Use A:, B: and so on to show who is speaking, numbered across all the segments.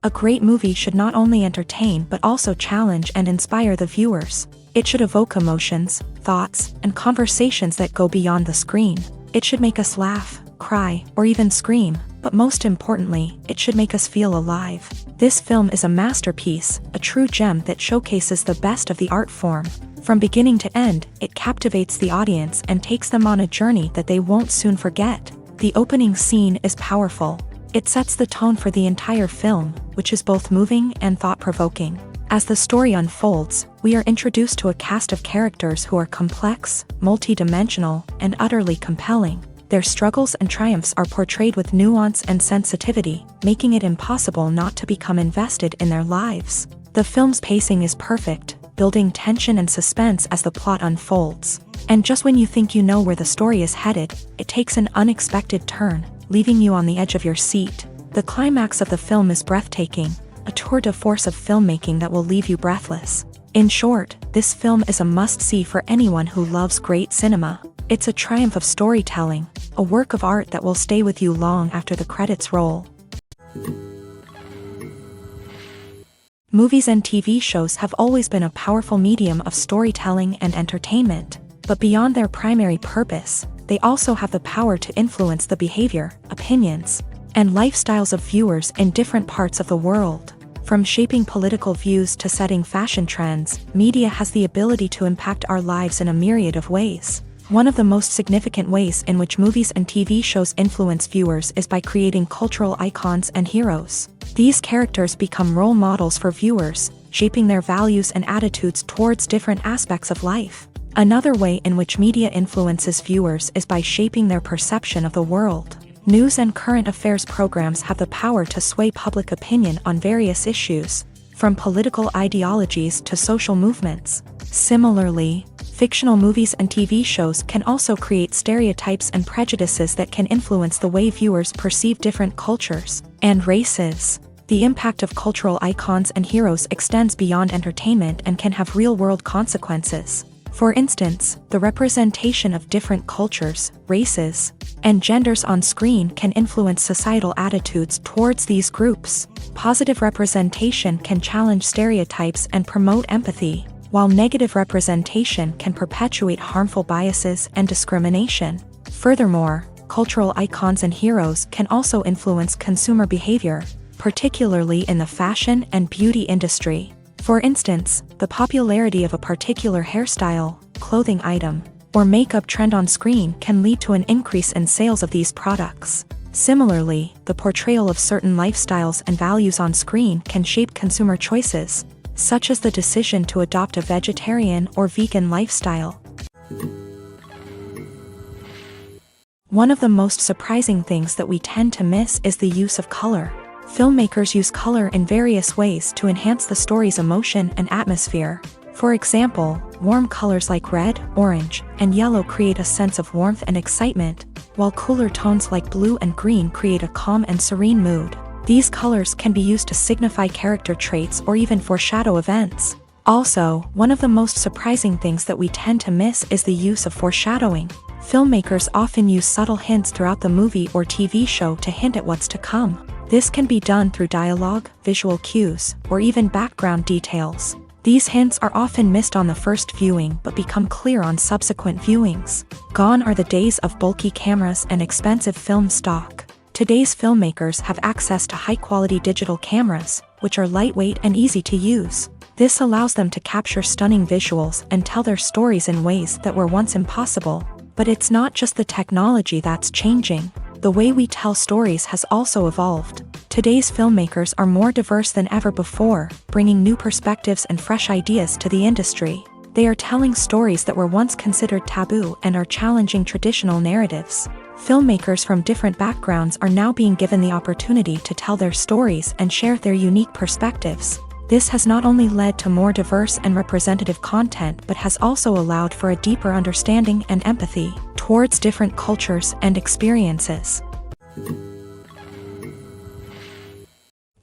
A: A great movie should not only entertain but also challenge and inspire the viewers. It should evoke emotions, thoughts, and conversations that go beyond the screen. It should make us laugh, cry, or even scream, but most importantly, it should make us feel alive. This film is a masterpiece, a true gem that showcases the best of the art form. From beginning to end, it captivates the audience and takes them on a journey that they won't soon forget. The opening scene is powerful. It sets the tone for the entire film, which is both moving and thought-provoking. As the story unfolds, we are introduced to a cast of characters who are complex, multi-dimensional, and utterly compelling. Their struggles and triumphs are portrayed with nuance and sensitivity, making it impossible not to become invested in their lives. The film's pacing is perfect, building tension and suspense as the plot unfolds. And just when you think you know where the story is headed, it takes an unexpected turn, leaving you on the edge of your seat. The climax of the film is breathtaking, a tour de force of filmmaking that will leave you breathless. In short, this film is a must-see for anyone who loves great cinema. It's a triumph of storytelling, a work of art that will stay with you long after the credits roll. Movies and TV shows have always been a powerful medium of storytelling and entertainment, but beyond their primary purpose, they also have the power to influence the behavior, opinions, and lifestyles of viewers in different parts of the world. From shaping political views to setting fashion trends, media has the ability to impact our lives in a myriad of ways. One of the most significant ways in which movies and TV shows influence viewers is by creating cultural icons and heroes. These characters become role models for viewers, shaping their values and attitudes towards different aspects of life. Another way in which media influences viewers is by shaping their perception of the world. News and current affairs programs have the power to sway public opinion on various issues, from political ideologies to social movements. Similarly, fictional movies and TV shows can also create stereotypes and prejudices that can influence the way viewers perceive different cultures and races. The impact of cultural icons and heroes extends beyond entertainment and can have real-world consequences. For instance, the representation of different cultures, races, and genders on screen can influence societal attitudes towards these groups. Positive representation can challenge stereotypes and promote empathy, while negative representation can perpetuate harmful biases and discrimination. Furthermore, cultural icons and heroes can also influence consumer behavior, particularly in the fashion and beauty industry. For instance, the popularity of a particular hairstyle, clothing item, or makeup trend on screen can lead to an increase in sales of these products. Similarly, the portrayal of certain lifestyles and values on screen can shape consumer choices, such as the decision to adopt a vegetarian or vegan lifestyle. One of the most surprising things that we tend to miss is the use of color. Filmmakers use color in various ways to enhance the story's emotion and atmosphere. For example, warm colors like red, orange, and yellow create a sense of warmth and excitement, while cooler tones like blue and green create a calm and serene mood. These colors can be used to signify character traits or even foreshadow events. Also, one of the most surprising things that we tend to miss is the use of foreshadowing. Filmmakers often use subtle hints throughout the movie or TV show to hint at what's to come. This can be done through dialogue, visual cues, or even background details. These hints are often missed on the first viewing but become clear on subsequent viewings. Gone are the days of bulky cameras and expensive film stock. Today's filmmakers have access to high-quality digital cameras, which are lightweight and easy to use. This allows them to capture stunning visuals and tell their stories in ways that were once impossible. But it's not just the technology that's changing. The way we tell stories has also evolved. Today's filmmakers are more diverse than ever before, bringing new perspectives and fresh ideas to the industry. They are telling stories that were once considered taboo and are challenging traditional narratives. Filmmakers from different backgrounds are now being given the opportunity to tell their stories and share their unique perspectives. This has not only led to more diverse and representative content but has also allowed for a deeper understanding and empathy towards different cultures and experiences.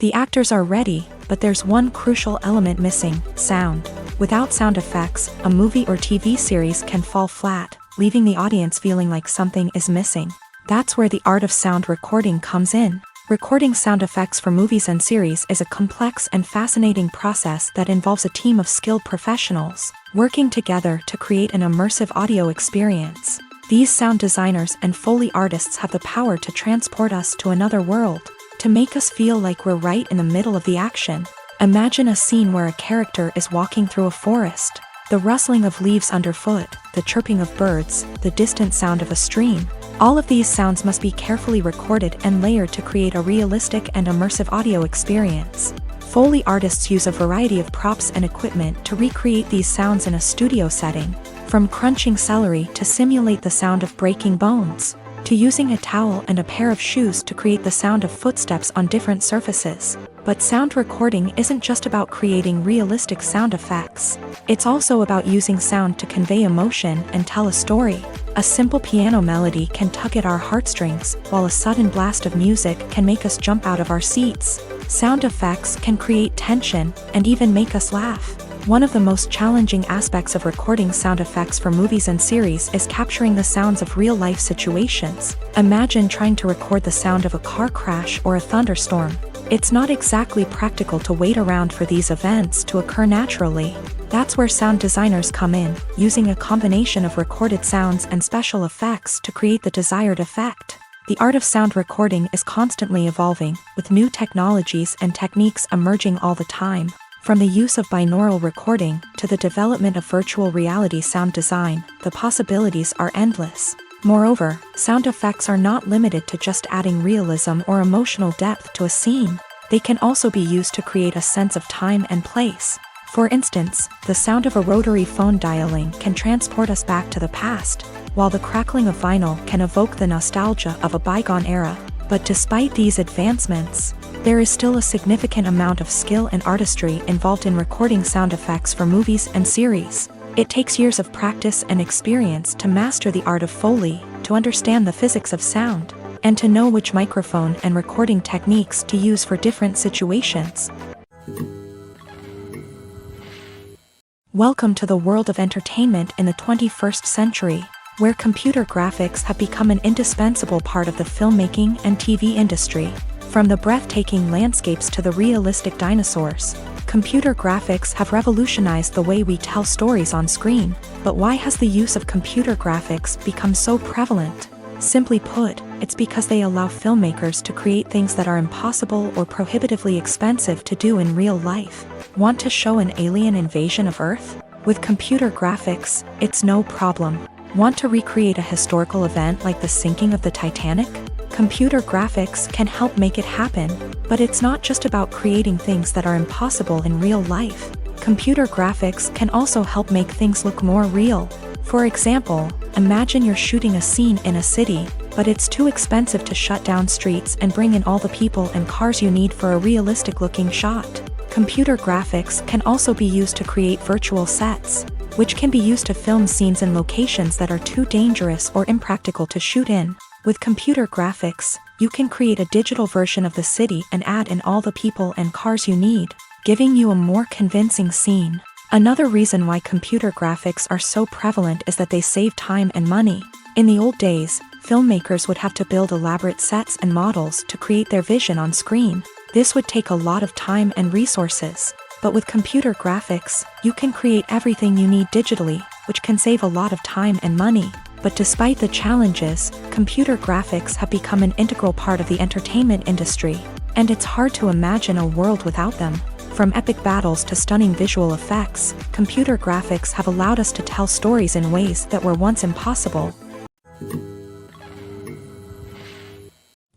A: The actors are ready, but there's one crucial element missing: sound. Without sound effects, a movie or TV series can fall flat, leaving the audience feeling like something is missing. That's where the art of sound recording comes in. Recording sound effects for movies and series is a complex and fascinating process that involves a team of skilled professionals working together to create an immersive audio experience. These sound designers and Foley artists have the power to transport us to another world, to make us feel like we're right in the middle of the action. Imagine a scene where a character is walking through a forest. The rustling of leaves underfoot, the chirping of birds, the distant sound of a stream. All of these sounds must be carefully recorded and layered to create a realistic and immersive audio experience. Foley artists use a variety of props and equipment to recreate these sounds in a studio setting, from crunching celery to simulate the sound of breaking bones, to using a towel and a pair of shoes to create the sound of footsteps on different surfaces. But sound recording isn't just about creating realistic sound effects. It's also about using sound to convey emotion and tell a story. A simple piano melody can tug at our heartstrings, while a sudden blast of music can make us jump out of our seats. Sound effects can create tension and even make us laugh. One of the most challenging aspects of recording sound effects for movies and series is capturing the sounds of real-life situations. Imagine trying to record the sound of a car crash or a thunderstorm. It's not exactly practical to wait around for these events to occur naturally. That's where sound designers come in, using a combination of recorded sounds and special effects to create the desired effect. The art of sound recording is constantly evolving, with new technologies and techniques emerging all the time. From the use of binaural recording to the development of virtual reality sound design, the possibilities are endless. Moreover, sound effects are not limited to just adding realism or emotional depth to a scene. They can also be used to create a sense of time and place. For instance, the sound of a rotary phone dialing can transport us back to the past, while the crackling of vinyl can evoke the nostalgia of a bygone era. But despite these advancements, there is still a significant amount of skill and artistry involved in recording sound effects for movies and series. It takes years of practice and experience to master the art of Foley, to understand the physics of sound, and to know which microphone and recording techniques to use for different situations. Welcome to the world of entertainment in the 21st century, where computer graphics have become an indispensable part of the filmmaking and TV industry. From the breathtaking landscapes to the realistic dinosaurs, computer graphics have revolutionized the way we tell stories on screen. But why has the use of computer graphics become so prevalent? Simply put, it's because they allow filmmakers to create things that are impossible or prohibitively expensive to do in real life. Want to show an alien invasion of Earth? With computer graphics, it's no problem. Want to recreate a historical event like the sinking of the Titanic? Computer graphics can help make it happen. But it's not just about creating things that are impossible in real life. Computer graphics can also help make things look more real. For example, imagine you're shooting a scene in a city, but it's too expensive to shut down streets and bring in all the people and cars you need for a realistic-looking shot. Computer graphics can also be used to create virtual sets, which can be used to film scenes in locations that are too dangerous or impractical to shoot in. With computer graphics, you can create a digital version of the city and add in all the people and cars you need, giving you a more convincing scene. Another reason why computer graphics are so prevalent is that they save time and money. In the old days, filmmakers would have to build elaborate sets and models to create their vision on screen. This would take a lot of time and resources. But with computer graphics, you can create everything you need digitally, which can save a lot of time and money. But despite the challenges, computer graphics have become an integral part of the entertainment industry, and it's hard to imagine a world without them. From epic battles to stunning visual effects, computer graphics have allowed us to tell stories in ways that were once impossible.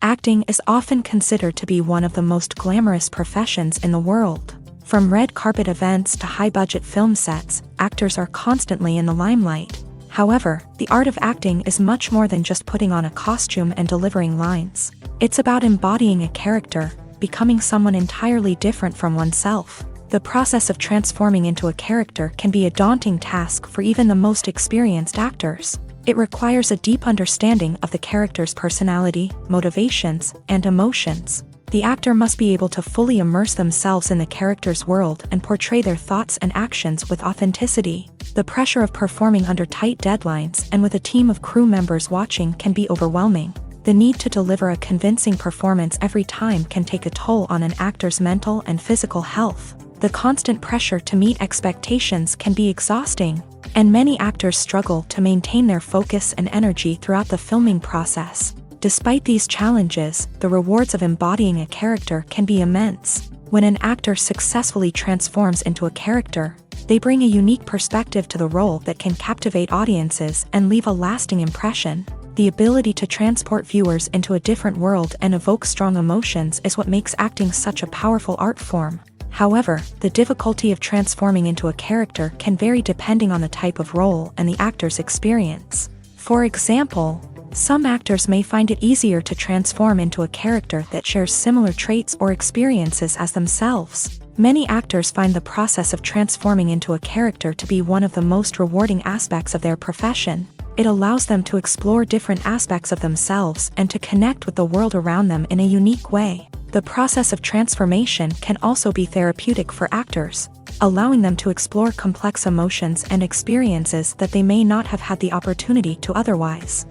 A: Acting is often considered to be one of the most glamorous professions in the world. From red carpet events to high-budget film sets, actors are constantly in the limelight. However, the art of acting is much more than just putting on a costume and delivering lines. It's about embodying a character, becoming someone entirely different from oneself. The process of transforming into a character can be a daunting task for even the most experienced actors. It requires a deep understanding of the character's personality, motivations, and emotions. The actor must be able to fully immerse themselves in the character's world and portray their thoughts and actions with authenticity. The pressure of performing under tight deadlines and with a team of crew members watching can be overwhelming. The need to deliver a convincing performance every time can take a toll on an actor's mental and physical health. The constant pressure to meet expectations can be exhausting, and many actors struggle to maintain their focus and energy throughout the filming process. Despite these challenges, the rewards of embodying a character can be immense. When an actor successfully transforms into a character, they bring a unique perspective to the role that can captivate audiences and leave a lasting impression. The ability to transport viewers into a different world and evoke strong emotions is what makes acting such a powerful art form. However, the difficulty of transforming into a character can vary depending on the type of role and the actor's experience. For example, some actors may find it easier to transform into a character that shares similar traits or experiences as themselves. Many actors find the process of transforming into a character to be one of the most rewarding aspects of their profession. It allows them to explore different aspects of themselves and to connect with the world around them in a unique way. The process of transformation can also be therapeutic for actors, allowing them to explore complex emotions and experiences that they may not have had the opportunity to otherwise.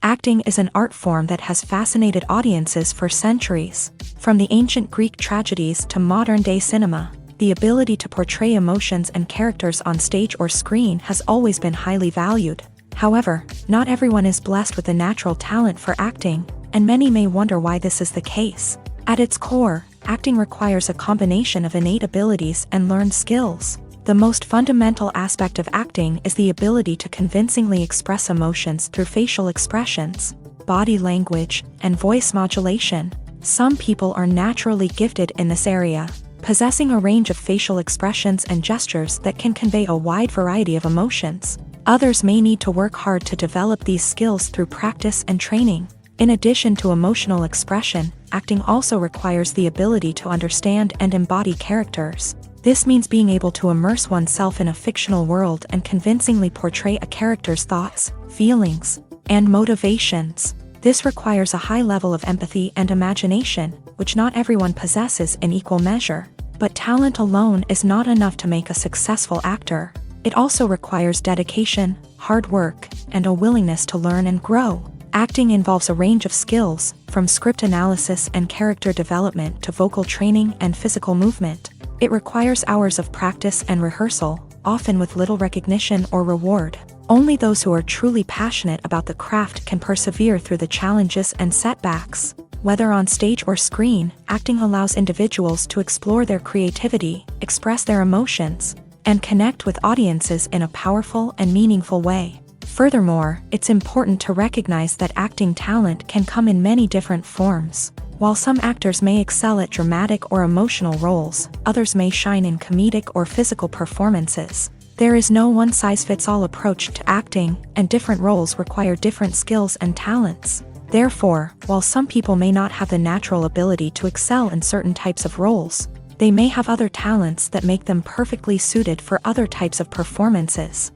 A: Acting is an art form that has fascinated audiences for centuries. From the ancient Greek tragedies to modern-day cinema, the ability to portray emotions and characters on stage or screen has always been highly valued. However, not everyone is blessed with a natural talent for acting, and many may wonder why this is the case. At its core, acting requires a combination of innate abilities and learned skills. The most fundamental aspect of acting is the ability to convincingly express emotions through facial expressions, body language, and voice modulation. Some people are naturally gifted in this area, possessing a range of facial expressions and gestures that can convey a wide variety of emotions. Others may need to work hard to develop these skills through practice and training. In addition to emotional expression, acting also requires the ability to understand and embody characters. This means being able to immerse oneself in a fictional world and convincingly portray a character's thoughts, feelings, and motivations. This requires a high level of empathy and imagination, which not everyone possesses in equal measure. But talent alone is not enough to make a successful actor. It also requires dedication, hard work, and a willingness to learn and grow. Acting involves a range of skills, from script analysis and character development to vocal training and physical movement. It requires hours of practice and rehearsal, often with little recognition or reward. Only those who are truly passionate about the craft can persevere through the challenges and setbacks. Whether on stage or screen, acting allows individuals to explore their creativity, express their emotions, and connect with audiences in a powerful and meaningful way. Furthermore, it's important to recognize that acting talent can come in many different forms. While some actors may excel at dramatic or emotional roles, others may shine in comedic or physical performances. There is no one-size-fits-all approach to acting, and different roles require different skills and talents. Therefore, while some people may not have the natural ability to excel in certain types of roles, they may have other talents that make them perfectly suited for other types of performances.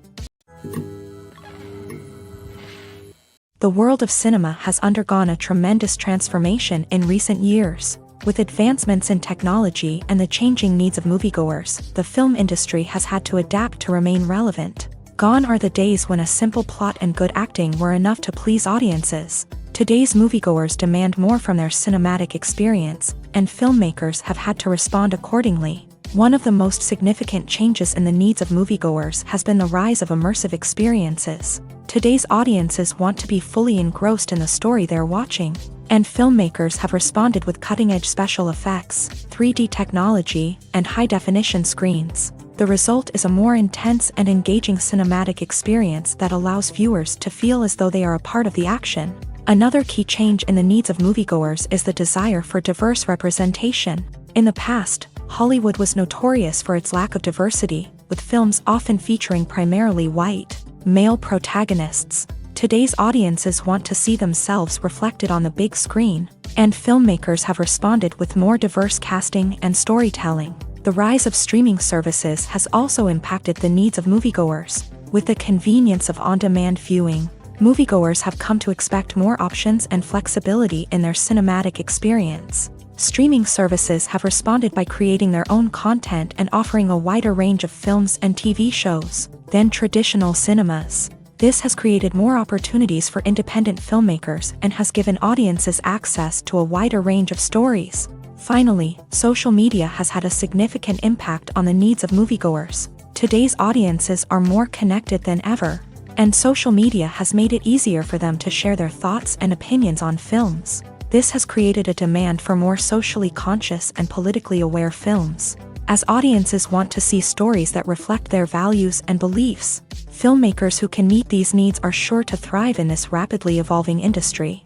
A: The world of cinema has undergone a tremendous transformation in recent years. With advancements in technology and the changing needs of moviegoers, the film industry has had to adapt to remain relevant. Gone are the days when a simple plot and good acting were enough to please audiences. Today's moviegoers demand more from their cinematic experience, and filmmakers have had to respond accordingly. One of the most significant changes in the needs of moviegoers has been the rise of immersive experiences. Today's audiences want to be fully engrossed in the story they're watching, and filmmakers have responded with cutting-edge special effects, 3D technology, and high-definition screens. The result is a more intense and engaging cinematic experience that allows viewers to feel as though they are a part of the action. Another key change in the needs of moviegoers is the desire for diverse representation. In the past, Hollywood was notorious for its lack of diversity, with films often featuring primarily white, male protagonists. Today's audiences want to see themselves reflected on the big screen, and filmmakers have responded with more diverse casting and storytelling. The rise of streaming services has also impacted the needs of moviegoers. With the convenience of on-demand viewing, moviegoers have come to expect more options and flexibility in their cinematic experience. Streaming services have responded by creating their own content and offering a wider range of films and TV shows than traditional cinemas. This has created more opportunities for independent filmmakers and has given audiences access to a wider range of stories. Finally, social media has had a significant impact on the needs of moviegoers. Today's audiences are more connected than ever, and social media has made it easier for them to share their thoughts and opinions on films. This has created a demand for more socially conscious and politically aware films. As audiences want to see stories that reflect their values and beliefs, filmmakers who can meet these needs are sure to thrive in this rapidly evolving industry.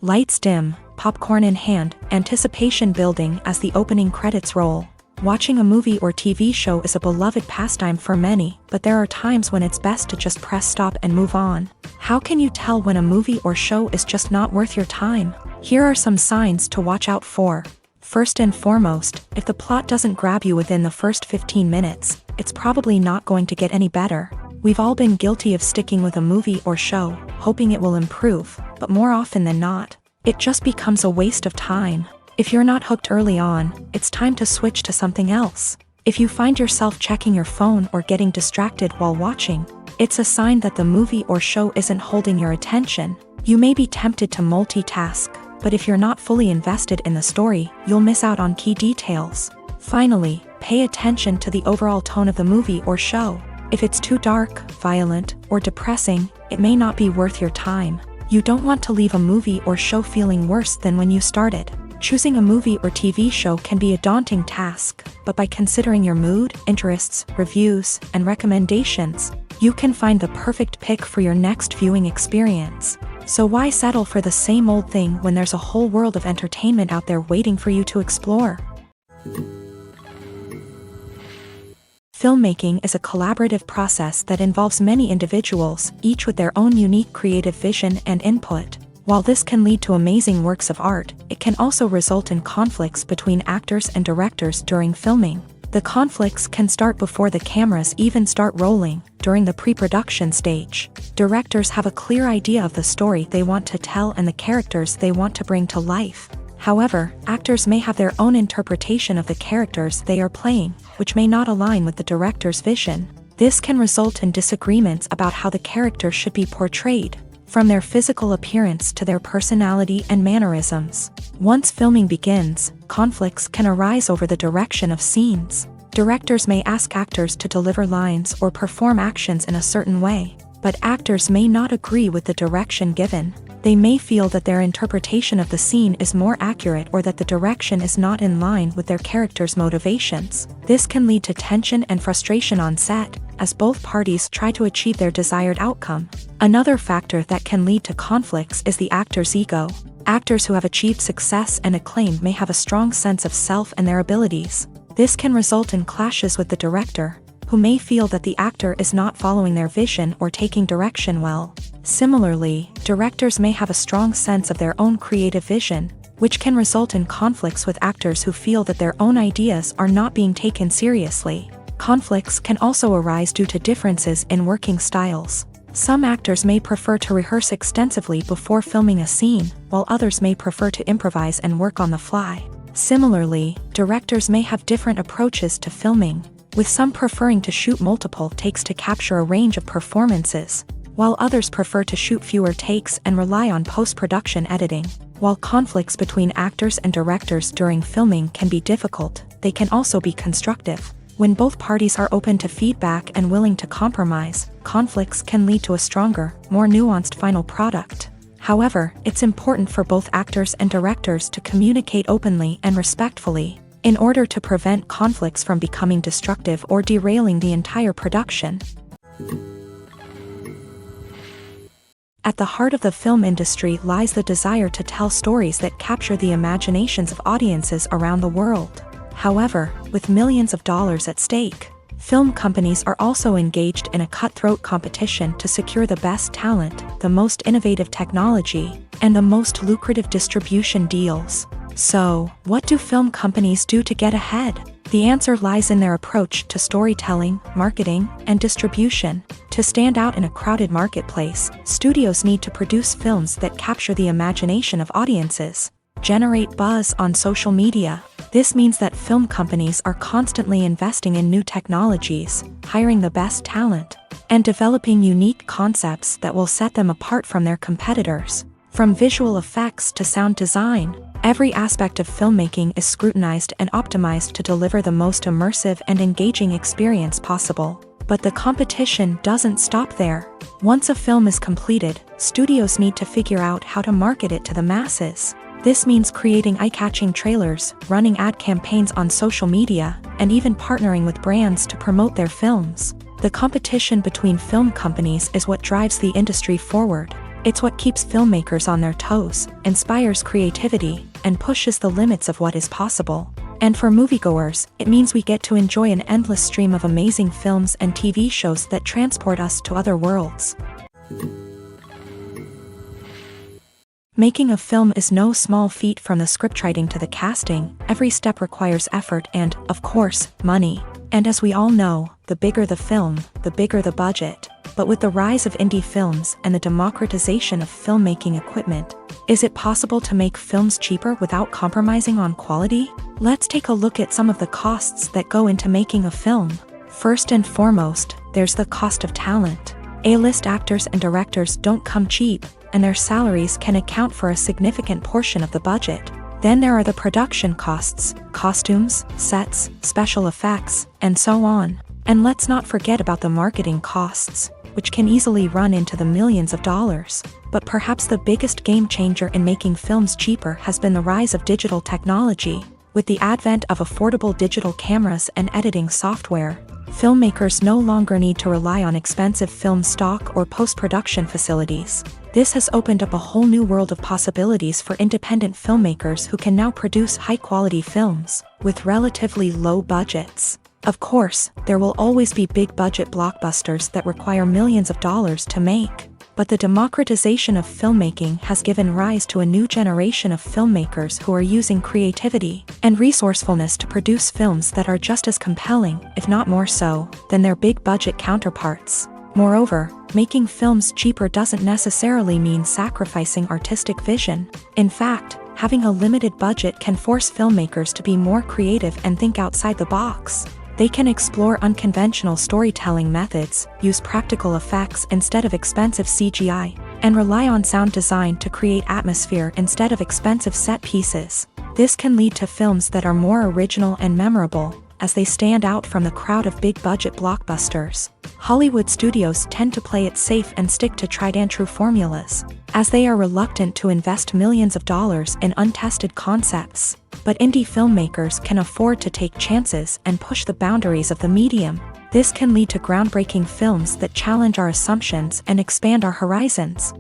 A: Lights dim, popcorn in hand, anticipation building as the opening credits roll. Watching a movie or TV show is a beloved pastime for many, but there are times when it's best to just press stop and move on. How can you tell when a movie or show is just not worth your time? Here are some signs to watch out for. First and foremost, if the plot doesn't grab you within the first 15 minutes, it's probably not going to get any better. We've all been guilty of sticking with a movie or show, hoping it will improve, but more often than not, it just becomes a waste of time. If you're not hooked early on, it's time to switch to something else. If you find yourself checking your phone or getting distracted while watching, it's a sign that the movie or show isn't holding your attention. You may be tempted to multitask, but if you're not fully invested in the story, you'll miss out on key details. Finally, pay attention to the overall tone of the movie or show. If it's too dark, violent, or depressing, it may not be worth your time. You don't want to leave a movie or show feeling worse than when you started. Choosing a movie or TV show can be a daunting task, but by considering your mood, interests, reviews, and recommendations, you can find the perfect pick for your next viewing experience. So why settle for the same old thing when there's a whole world of entertainment out there waiting for you to explore? Filmmaking is a collaborative process that involves many individuals, each with their own unique creative vision and input. While this can lead to amazing works of art, it can also result in conflicts between actors and directors during filming. The conflicts can start before the cameras even start rolling, during the pre-production stage. Directors have a clear idea of the story they want to tell and the characters they want to bring to life. However, actors may have their own interpretation of the characters they are playing, which may not align with the director's vision. This can result in disagreements about how the character should be portrayed, from their physical appearance to their personality and mannerisms. Once filming begins, conflicts can arise over the direction of scenes. Directors may ask actors to deliver lines or perform actions in a certain way, but actors may not agree with the direction given. They may feel that their interpretation of the scene is more accurate or that the direction is not in line with their character's motivations. This can lead to tension and frustration on set, as both parties try to achieve their desired outcome. Another factor that can lead to conflicts is the actor's ego. Actors who have achieved success and acclaim may have a strong sense of self and their abilities. This can result in clashes with the director, who may feel that the actor is not following their vision or taking direction well. Similarly, directors may have a strong sense of their own creative vision, which can result in conflicts with actors who feel that their own ideas are not being taken seriously. Conflicts can also arise due to differences in working styles. Some actors may prefer to rehearse extensively before filming a scene, while others may prefer to improvise and work on the fly. Similarly, directors may have different approaches to filming, with some preferring to shoot multiple takes to capture a range of performances, while others prefer to shoot fewer takes and rely on post-production editing. While conflicts between actors and directors during filming can be difficult, they can also be constructive. When both parties are open to feedback and willing to compromise, conflicts can lead to a stronger, more nuanced final product. However, it's important for both actors and directors to communicate openly and respectfully, in order to prevent conflicts from becoming destructive or derailing the entire production. At the heart of the film industry lies the desire to tell stories that capture the imaginations of audiences around the world. However, with millions of dollars at stake, film companies are also engaged in a cutthroat competition to secure the best talent, the most innovative technology, and the most lucrative distribution deals. So, what do film companies do to get ahead? The answer lies in their approach to storytelling, marketing, and distribution. To stand out in a crowded marketplace, studios need to produce films that capture the imagination of audiences, generate buzz on social media, This means that film companies are constantly investing in new technologies, hiring the best talent, and developing unique concepts that will set them apart from their competitors. From visual effects to sound design, every aspect of filmmaking is scrutinized and optimized to deliver the most immersive and engaging experience possible. But the competition doesn't stop there. Once a film is completed, studios need to figure out how to market it to the masses. This means creating eye-catching trailers, running ad campaigns on social media, and even partnering with brands to promote their films. The competition between film companies is what drives the industry forward. It's what keeps filmmakers on their toes, inspires creativity, and pushes the limits of what is possible. And for moviegoers, it means we get to enjoy an endless stream of amazing films and TV shows that transport us to other worlds. Making a film is no small feat. From the scriptwriting to the casting, every step requires effort and, of course, money. And as we all know, the bigger the film, the bigger the budget. But with the rise of indie films and the democratization of filmmaking equipment, is it possible to make films cheaper without compromising on quality? Let's take a look at some of the costs that go into making a film. First and foremost, there's the cost of talent. A-list actors and directors don't come cheap, and their salaries can account for a significant portion of the budget. Then there are the production costs, costumes, sets, special effects, and so on. And let's not forget about the marketing costs, which can easily run into the millions of dollars. But perhaps the biggest game changer in making films cheaper has been the rise of digital technology. With the advent of affordable digital cameras and editing software, filmmakers no longer need to rely on expensive film stock or post-production facilities. This has opened up a whole new world of possibilities for independent filmmakers who can now produce high-quality films with relatively low budgets. Of course, there will always be big-budget blockbusters that require millions of dollars to make. But the democratization of filmmaking has given rise to a new generation of filmmakers who are using creativity and resourcefulness to produce films that are just as compelling, if not more so, than their big-budget counterparts. Moreover, making films cheaper doesn't necessarily mean sacrificing artistic vision. In fact, having a limited budget can force filmmakers to be more creative and think outside the box. They can explore unconventional storytelling methods, use practical effects instead of expensive CGI, and rely on sound design to create atmosphere instead of expensive set pieces. This can lead to films that are more original and memorable, as they stand out from the crowd of big-budget blockbusters. Hollywood studios tend to play it safe and stick to tried-and-true formulas, as they are reluctant to invest millions of dollars in untested concepts. But indie filmmakers can afford to take chances and push the boundaries of the medium. This can lead to groundbreaking films that challenge our assumptions and expand our horizons.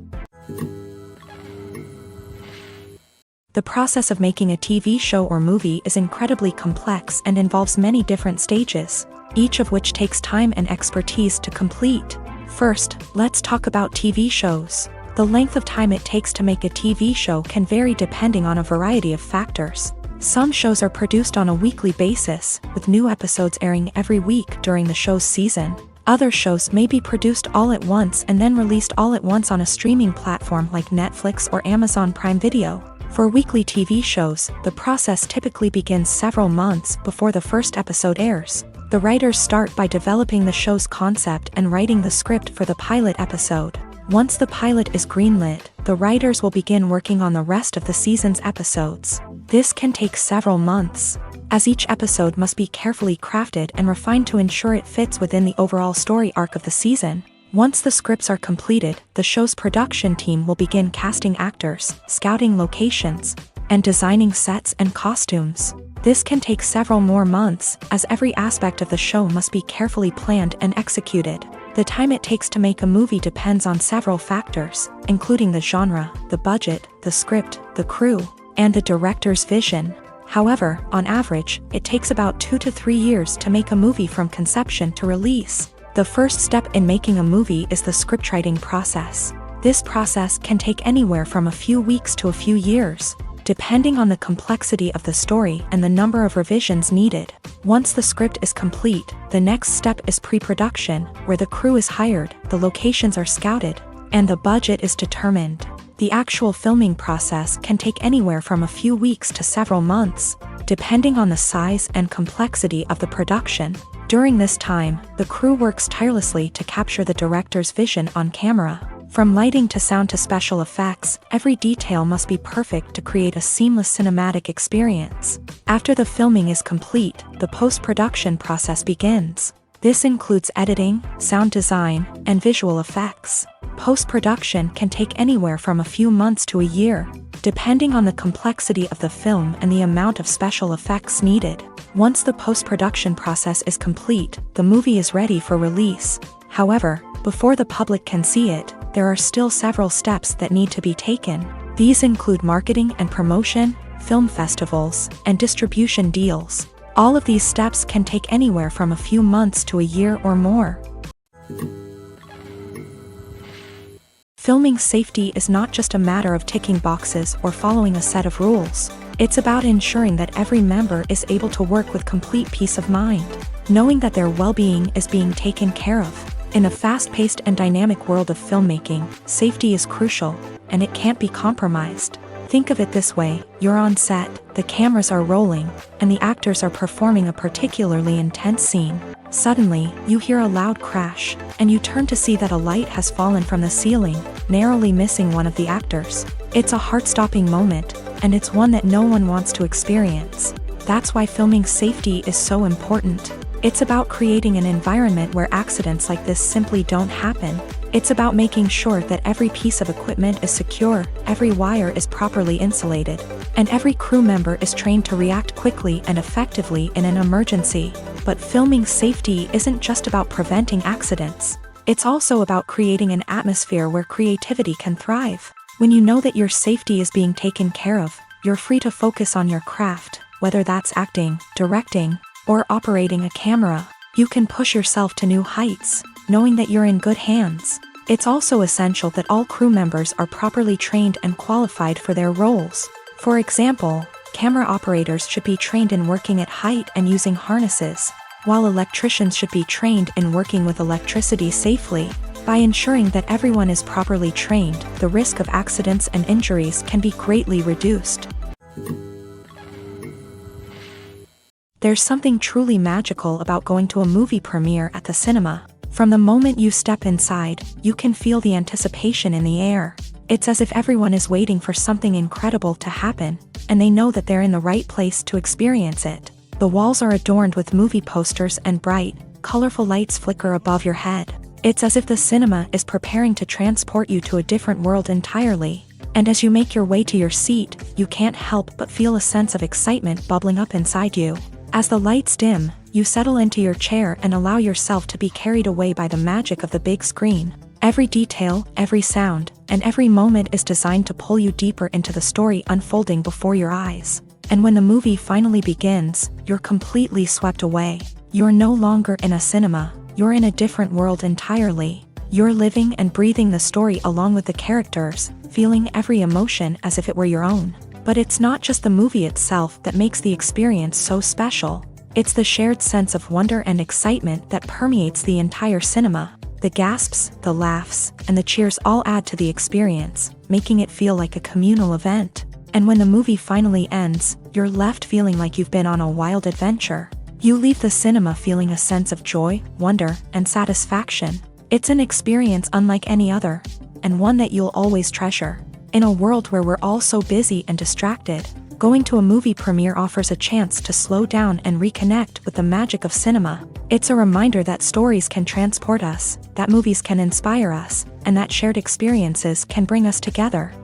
A: The process of making a TV show or movie is incredibly complex and involves many different stages, each of which takes time and expertise to complete. First, let's talk about TV shows. The length of time it takes to make a TV show can vary depending on a variety of factors. Some shows are produced on a weekly basis, with new episodes airing every week during the show's season. Other shows may be produced all at once and then released all at once on a streaming platform like Netflix or Amazon Prime Video. For weekly TV shows, the process typically begins several months before the first episode airs. The writers start by developing the show's concept and writing the script for the pilot episode. Once the pilot is greenlit, the writers will begin working on the rest of the season's episodes. This can take several months, as each episode must be carefully crafted and refined to ensure it fits within the overall story arc of the season. Once the scripts are completed, the show's production team will begin casting actors, scouting locations, and designing sets and costumes. This can take several more months, as every aspect of the show must be carefully planned and executed. The time it takes to make a movie depends on several factors, including the genre, the budget, the script, the crew, and the director's vision. However, on average, it takes about 2 to 3 years to make a movie from conception to release. The first step in making a movie is the scriptwriting process. This process can take anywhere from a few weeks to a few years, depending on the complexity of the story and the number of revisions needed. Once the script is complete, the next step is pre-production, where the crew is hired, the locations are scouted, and the budget is determined. The actual filming process can take anywhere from a few weeks to several months, depending on the size and complexity of the production. During this time, the crew works tirelessly to capture the director's vision on camera. From lighting to sound to special effects, every detail must be perfect to create a seamless cinematic experience. After the filming is complete, the post-production process begins. This includes editing, sound design, and visual effects. Post-production can take anywhere from a few months to a year, depending on the complexity of the film and the amount of special effects needed. Once the post-production process is complete, the movie is ready for release. However, before the public can see it, there are still several steps that need to be taken. These include marketing and promotion, film festivals, and distribution deals. All of these steps can take anywhere from a few months to a year or more. Filming safety is not just a matter of ticking boxes or following a set of rules. It's about ensuring that every member is able to work with complete peace of mind, knowing that their well-being is being taken care of. In a fast-paced and dynamic world of filmmaking, safety is crucial, and it can't be compromised. Think of it this way: you're on set, the cameras are rolling, and the actors are performing a particularly intense scene. Suddenly, you hear a loud crash, and you turn to see that a light has fallen from the ceiling, narrowly missing one of the actors. It's a heart-stopping moment, and it's one that no one wants to experience. That's why filming safety is so important. It's about creating an environment where accidents like this simply don't happen. It's about making sure that every piece of equipment is secure, every wire is properly insulated, and every crew member is trained to react quickly and effectively in an emergency. But filming safety isn't just about preventing accidents. It's also about creating an atmosphere where creativity can thrive. When you know that your safety is being taken care of, you're free to focus on your craft, whether that's acting, directing, or operating a camera. You can push yourself to new heights, knowing that you're in good hands. It's also essential that all crew members are properly trained and qualified for their roles. For example, camera operators should be trained in working at height and using harnesses, while electricians should be trained in working with electricity safely. By ensuring that everyone is properly trained, the risk of accidents and injuries can be greatly reduced. There's something truly magical about going to a movie premiere at the cinema. From the moment you step inside, you can feel the anticipation in the air. It's as if everyone is waiting for something incredible to happen, and they know that they're in the right place to experience it. The walls are adorned with movie posters and bright, colorful lights flicker above your head. It's as if the cinema is preparing to transport you to a different world entirely. And as you make your way to your seat, you can't help but feel a sense of excitement bubbling up inside you. As the lights dim, you settle into your chair and allow yourself to be carried away by the magic of the big screen. Every detail, every sound, and every moment is designed to pull you deeper into the story unfolding before your eyes. And when the movie finally begins, you're completely swept away. You're no longer in a cinema, you're in a different world entirely. You're living and breathing the story along with the characters, feeling every emotion as if it were your own. But it's not just the movie itself that makes the experience so special. It's the shared sense of wonder and excitement that permeates the entire cinema. The gasps, the laughs, and the cheers all add to the experience, making it feel like a communal event. And when the movie finally ends, you're left feeling like you've been on a wild adventure. You leave the cinema feeling a sense of joy, wonder, and satisfaction. It's an experience unlike any other, and one that you'll always treasure. In a world where we're all so busy and distracted, going to a movie premiere offers a chance to slow down and reconnect with the magic of cinema. It's a reminder that stories can transport us, that movies can inspire us, and that shared experiences can bring us together.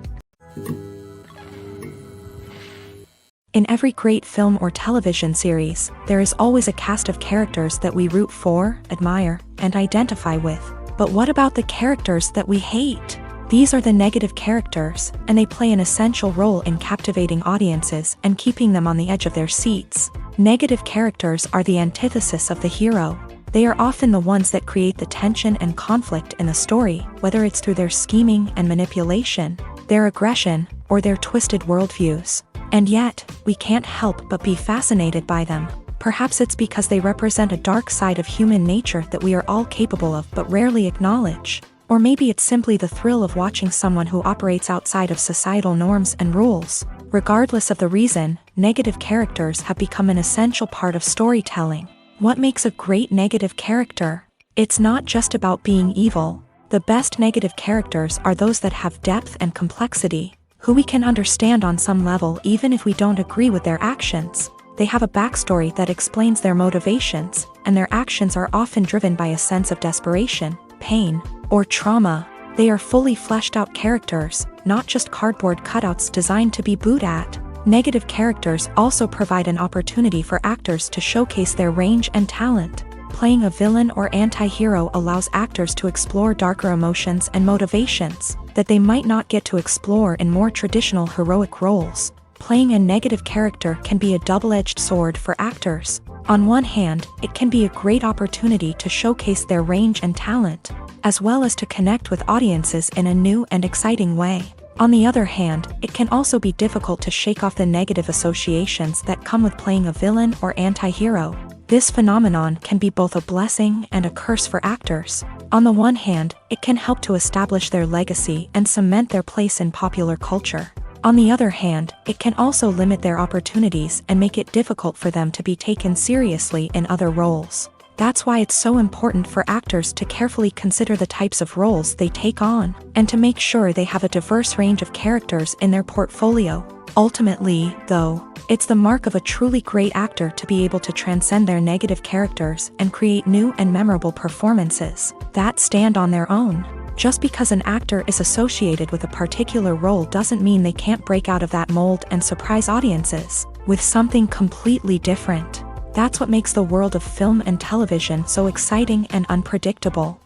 A: In every great film or television series, there is always a cast of characters that we root for, admire, and identify with. But what about the characters that we hate? These are the negative characters, and they play an essential role in captivating audiences and keeping them on the edge of their seats. Negative characters are the antithesis of the hero. They are often the ones that create the tension and conflict in the story, whether it's through their scheming and manipulation, their aggression, or their twisted worldviews. And yet, we can't help but be fascinated by them. Perhaps it's because they represent a dark side of human nature that we are all capable of but rarely acknowledge. Or maybe it's simply the thrill of watching someone who operates outside of societal norms and rules. Regardless of the reason, negative characters have become an essential part of storytelling. What makes a great negative character? It's not just about being evil. The best negative characters are those that have depth and complexity, who we can understand on some level even if we don't agree with their actions. They have a backstory that explains their motivations, and their actions are often driven by a sense of desperation, pain, or trauma. They are fully fleshed out characters, not just cardboard cutouts designed to be booed at. Negative characters also provide an opportunity for actors to showcase their range and talent. Playing a villain or anti-hero allows actors to explore darker emotions and motivations that they might not get to explore in more traditional heroic roles. Playing a negative character can be a double-edged sword for actors. On one hand, it can be a great opportunity to showcase their range and talent, as well as to connect with audiences in a new and exciting way. On the other hand, it can also be difficult to shake off the negative associations that come with playing a villain or anti-hero. This phenomenon can be both a blessing and a curse for actors. On the one hand, it can help to establish their legacy and cement their place in popular culture. On the other hand, it can also limit their opportunities and make it difficult for them to be taken seriously in other roles. That's why it's so important for actors to carefully consider the types of roles they take on, and to make sure they have a diverse range of characters in their portfolio. Ultimately, though, it's the mark of a truly great actor to be able to transcend their negative characters and create new and memorable performances that stand on their own. Just because an actor is associated with a particular role doesn't mean they can't break out of that mold and surprise audiences with something completely different. That's what makes the world of film and television so exciting and unpredictable.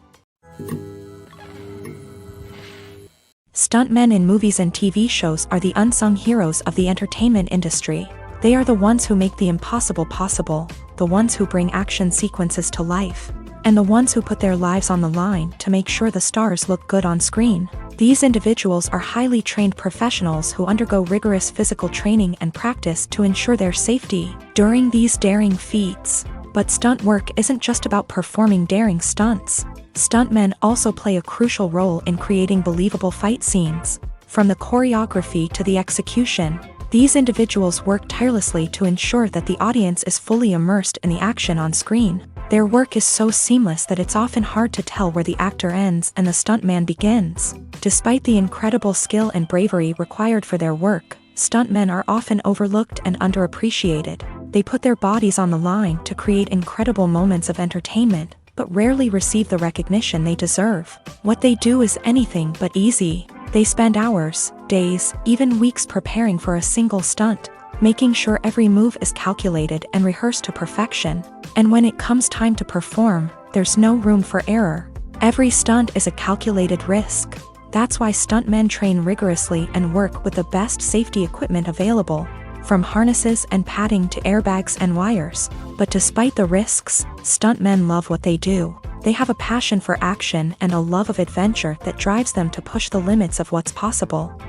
A: Stuntmen in movies and TV shows are the unsung heroes of the entertainment industry. They are the ones who make the impossible possible, the ones who bring action sequences to life, and the ones who put their lives on the line to make sure the stars look good on screen. These individuals are highly trained professionals who undergo rigorous physical training and practice to ensure their safety during these daring feats. But stunt work isn't just about performing daring stunts. Stuntmen also play a crucial role in creating believable fight scenes. From the choreography to the execution, these individuals work tirelessly to ensure that the audience is fully immersed in the action on screen. Their work is so seamless that it's often hard to tell where the actor ends and the stuntman begins. Despite the incredible skill and bravery required for their work, stuntmen are often overlooked and underappreciated. They put their bodies on the line to create incredible moments of entertainment, but rarely receive the recognition they deserve. What they do is anything but easy. They spend hours, days, even weeks preparing for a single stunt, making sure every move is calculated and rehearsed to perfection. And when it comes time to perform, there's no room for error. Every stunt is a calculated risk. That's why stuntmen train rigorously and work with the best safety equipment available, from harnesses and padding to airbags and wires. But despite the risks, stuntmen love what they do. They have a passion for action and a love of adventure that drives them to push the limits of what's possible.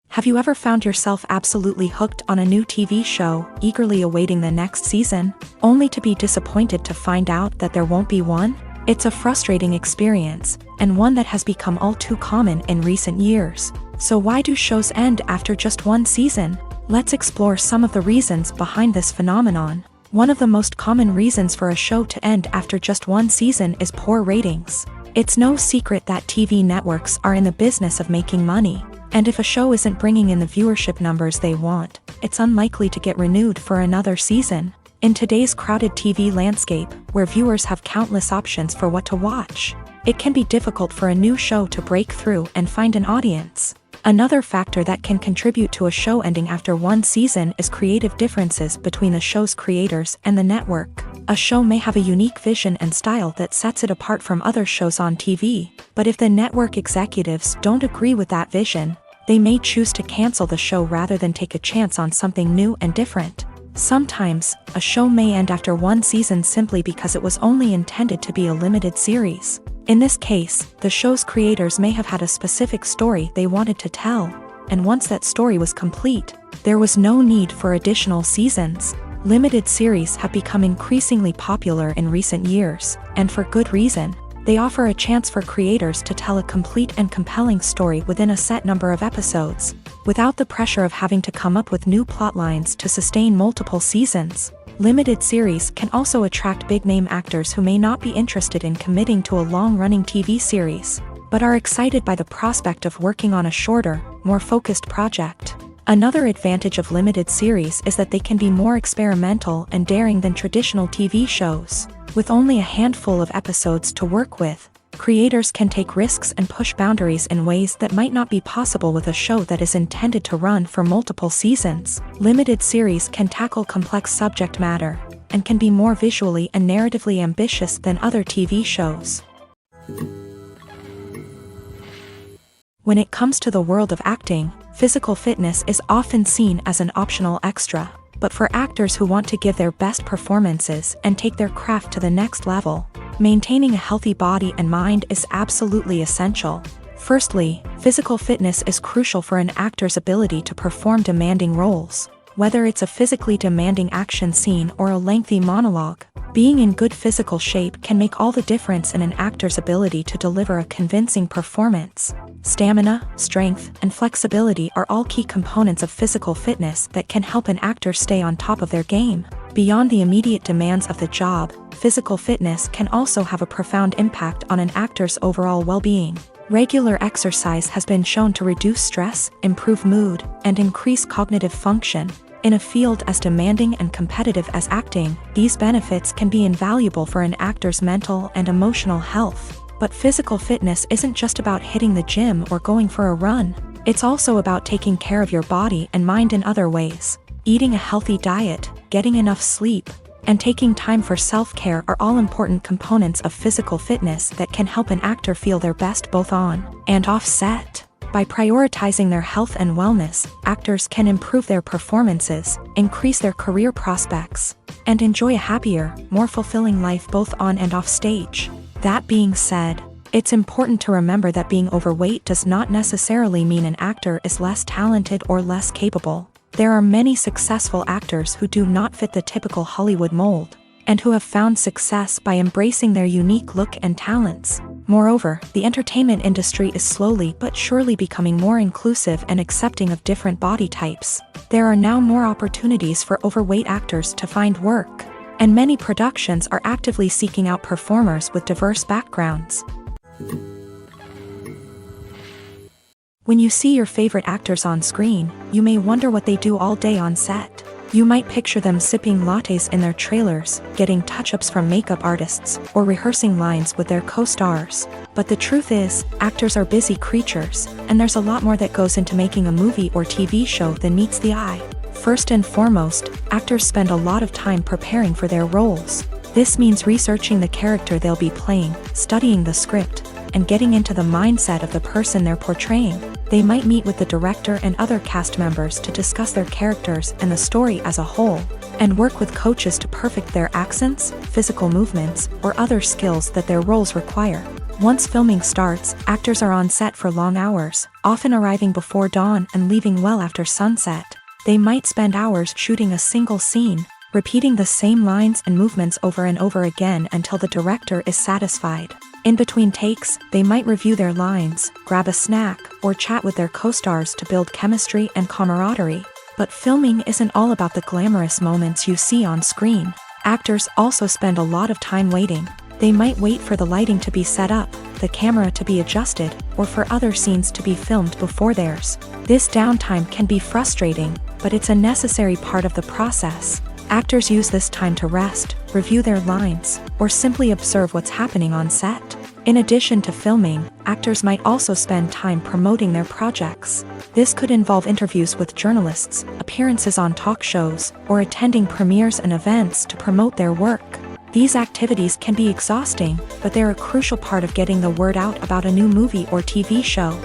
A: Have you ever found yourself absolutely hooked on a new TV show, eagerly awaiting the next season, only to be disappointed to find out that there won't be one? It's a frustrating experience, and one that has become all too common in recent years. So why do shows end after just one season? Let's explore some of the reasons behind this phenomenon. One of the most common reasons for a show to end after just one season is poor ratings. It's no secret that TV networks are in the business of making money, and if a show isn't bringing in the viewership numbers they want, it's unlikely to get renewed for another season. In today's crowded TV landscape, where viewers have countless options for what to watch, it can be difficult for a new show to break through and find an audience. Another factor that can contribute to a show ending after one season is creative differences between the show's creators and the network. A show may have a unique vision and style that sets it apart from other shows on TV, but if the network executives don't agree with that vision, they may choose to cancel the show rather than take a chance on something new and different. Sometimes, a show may end after one season simply because it was only intended to be a limited series. In this case, the show's creators may have had a specific story they wanted to tell, and once that story was complete, there was no need for additional seasons. Limited series have become increasingly popular in recent years, and for good reason. They offer a chance for creators to tell a complete and compelling story within a set number of episodes. without the pressure of having to come up with new plotlines to sustain multiple seasons. Limited series can also attract big-name actors who may not be interested in committing to a long-running TV series, but are excited by the prospect of working on a shorter, more focused project. Another advantage of limited series is that they can be more experimental and daring than traditional TV shows. With only a handful of episodes to work with, creators can take risks and push boundaries in ways that might not be possible with a show that is intended to run for multiple seasons. Limited series can tackle complex subject matter, and can be more visually and narratively ambitious than other TV shows. When it comes to the world of acting, physical fitness is often seen as an optional extra. But for actors who want to give their best performances and take their craft to the next level, maintaining a healthy body and mind is absolutely essential. Firstly, physical fitness is crucial for an actor's ability to perform demanding roles. Whether it's a physically demanding action scene or a lengthy monologue, being in good physical shape can make all the difference in an actor's ability to deliver a convincing performance. Stamina, strength, and flexibility are all key components of physical fitness that can help an actor stay on top of their game. Beyond the immediate demands of the job, physical fitness can also have a profound impact on an actor's overall well-being. Regular exercise has been shown to reduce stress, improve mood, and increase cognitive function. In a field as demanding and competitive as acting, these benefits can be invaluable for an actor's mental and emotional health. But physical fitness isn't just about hitting the gym or going for a run. It's also about taking care of your body and mind in other ways. Eating a healthy diet, getting enough sleep, and taking time for self-care are all important components of physical fitness that can help an actor feel their best both on and off set. By prioritizing their health and wellness, actors can improve their performances, increase their career prospects, and enjoy a happier, more fulfilling life both on and off stage. That being said, it's important to remember that being overweight does not necessarily mean an actor is less talented or less capable. There are many successful actors who do not fit the typical Hollywood mold, and who have found success by embracing their unique look and talents. Moreover, the entertainment industry is slowly but surely becoming more inclusive and accepting of different body types. There are now more opportunities for overweight actors to find work, and many productions are actively seeking out performers with diverse backgrounds. When you see your favorite actors on screen, you may wonder what they do all day on set. You might picture them sipping lattes in their trailers, getting touch-ups from makeup artists, or rehearsing lines with their co-stars. But the truth is, actors are busy creatures, and there's a lot more that goes into making a movie or TV show than meets the eye. First and foremost, actors spend a lot of time preparing for their roles. This means researching the character they'll be playing, studying the script, and getting into the mindset of the person they're portraying. They might meet with the director and other cast members to discuss their characters and the story as a whole, and work with coaches to perfect their accents, physical movements, or other skills that their roles require. Once filming starts, actors are on set for long hours, often arriving before dawn and leaving well after sunset. They might spend hours shooting a single scene, repeating the same lines and movements over and over again until the director is satisfied. In between takes, they might review their lines, grab a snack, or chat with their co-stars to build chemistry and camaraderie. But filming isn't all about the glamorous moments you see on screen. Actors also spend a lot of time waiting. They might wait for the lighting to be set up, the camera to be adjusted, or for other scenes to be filmed before theirs. This downtime can be frustrating, but it's a necessary part of the process. Actors use this time to rest, review their lines, or simply observe what's happening on set. In addition to filming, actors might also spend time promoting their projects. This could involve interviews with journalists, appearances on talk shows, or attending premieres and events to promote their work. These activities can be exhausting, but they're a crucial part of getting the word out about a new movie or TV show.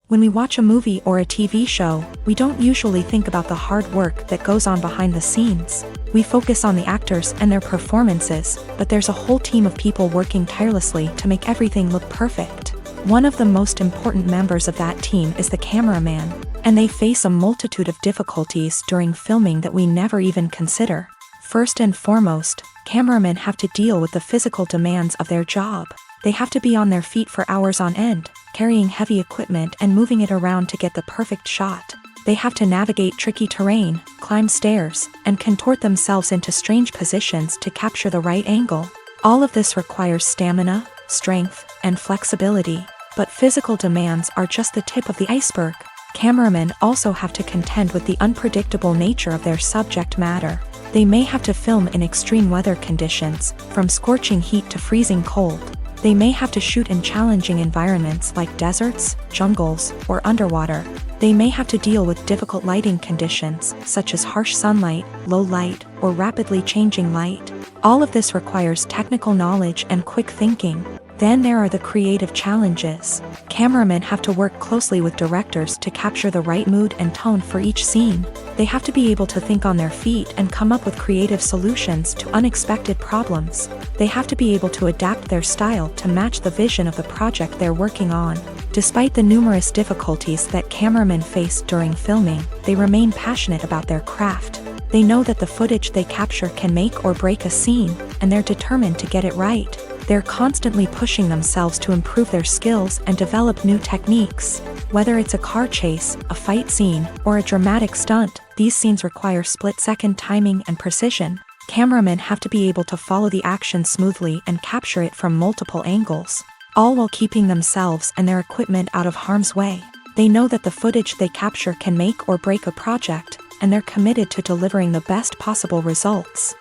A: When we watch a movie or a TV show, we don't usually think about the hard work that goes on behind the scenes. We focus on the actors and their performances, but there's a whole team of people working tirelessly to make everything look perfect. One of the most important members of that team is the cameraman, and they face a multitude of difficulties during filming that we never even consider. First and foremost, cameramen have to deal with the physical demands of their job. They have to be on their feet for hours on end, carrying heavy equipment and moving it around to get the perfect shot. They have to navigate tricky terrain, climb stairs, and contort themselves into strange positions to capture the right angle. All of this requires stamina, strength, and flexibility. But physical demands are just the tip of the iceberg. Cameramen also have to contend with the unpredictable nature of their subject matter. They may have to film in extreme weather conditions, from scorching heat to freezing cold. They may have to shoot in challenging environments like deserts, jungles, or underwater. They may have to deal with difficult lighting conditions, such as harsh sunlight, low light, or rapidly changing light. All of this requires technical knowledge and quick thinking. Then there are the creative challenges. Cameramen have to work closely with directors to capture the right mood and tone for each scene. They have to be able to think on their feet and come up with creative solutions to unexpected problems. They have to be able to adapt their style to match the vision of the project they're working on. Despite the numerous difficulties that cameramen face during filming, they remain passionate about their craft. They know that the footage they capture can make or break a scene, and they're determined to get it right. They're constantly pushing themselves to improve their skills and develop new techniques. Whether it's a car chase, a fight scene, or a dramatic stunt, these scenes require split-second timing and precision. Cameramen have to be able to follow the action smoothly and capture it from multiple angles, all while keeping themselves and their equipment out of harm's way. They know that the footage they capture can make or break a project, and they're committed to delivering the best possible results.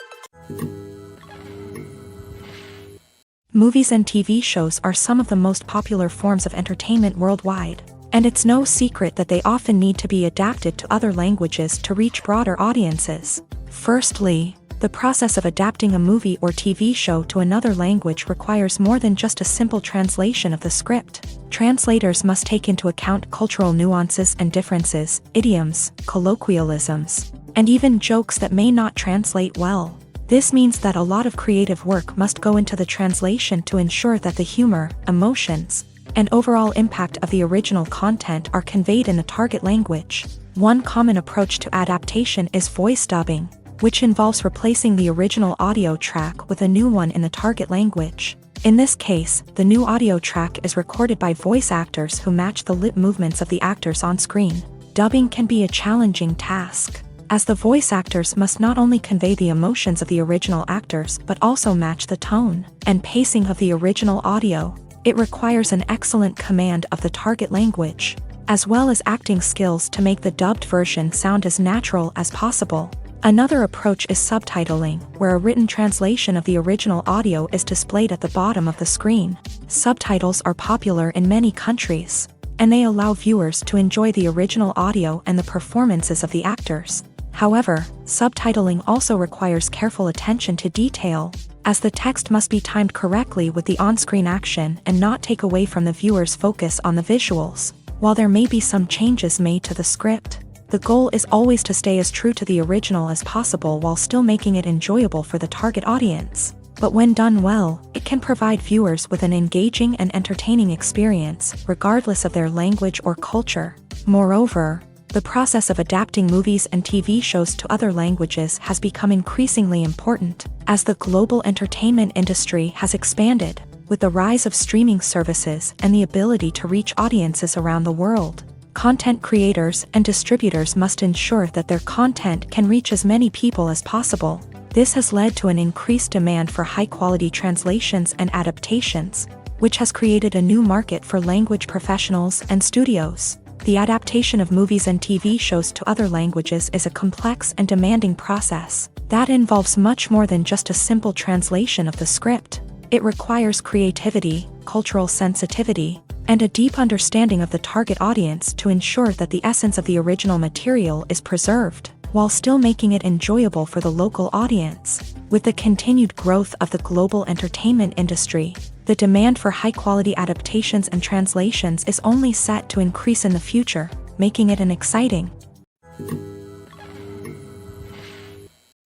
A: Movies and TV shows are some of the most popular forms of entertainment worldwide, and it's no secret that they often need to be adapted to other languages to reach broader audiences. Firstly, the process of adapting a movie or TV show to another language requires more than just a simple translation of the script. Translators must take into account cultural nuances and differences, idioms, colloquialisms, and even jokes that may not translate well. This means that a lot of creative work must go into the translation to ensure that the humor, emotions, and overall impact of the original content are conveyed in the target language. One common approach to adaptation is voice dubbing, which involves replacing the original audio track with a new one in the target language. In this case, the new audio track is recorded by voice actors who match the lip movements of the actors on screen. Dubbing can be a challenging task, as the voice actors must not only convey the emotions of the original actors but also match the tone and pacing of the original audio. It requires an excellent command of the target language, as well as acting skills to make the dubbed version sound as natural as possible. Another approach is subtitling, where a written translation of the original audio is displayed at the bottom of the screen. Subtitles are popular in many countries, and they allow viewers to enjoy the original audio and the performances of the actors. However, subtitling also requires careful attention to detail, as the text must be timed correctly with the on-screen action and not take away from the viewer's focus on the visuals. While there may be some changes made to the script, the goal is always to stay as true to the original as possible while still making it enjoyable for the target audience. But when done well, it can provide viewers with an engaging and entertaining experience, regardless of their language or culture. Moreover, the process of adapting movies and TV shows to other languages has become increasingly important, as the global entertainment industry has expanded, with the rise of streaming services and the ability to reach audiences around the world. Content creators and distributors must ensure that their content can reach as many people as possible. This has led to an increased demand for high-quality translations and adaptations, which has created a new market for language professionals and studios. The adaptation of movies and TV shows to other languages is a complex and demanding process that involves much more than just a simple translation of the script. It requires creativity, cultural sensitivity, and a deep understanding of the target audience to ensure that the essence of the original material is preserved, while still making it enjoyable for the local audience. With the continued growth of the global entertainment industry, the demand for high-quality adaptations and translations is only set to increase in the future, making it an exciting.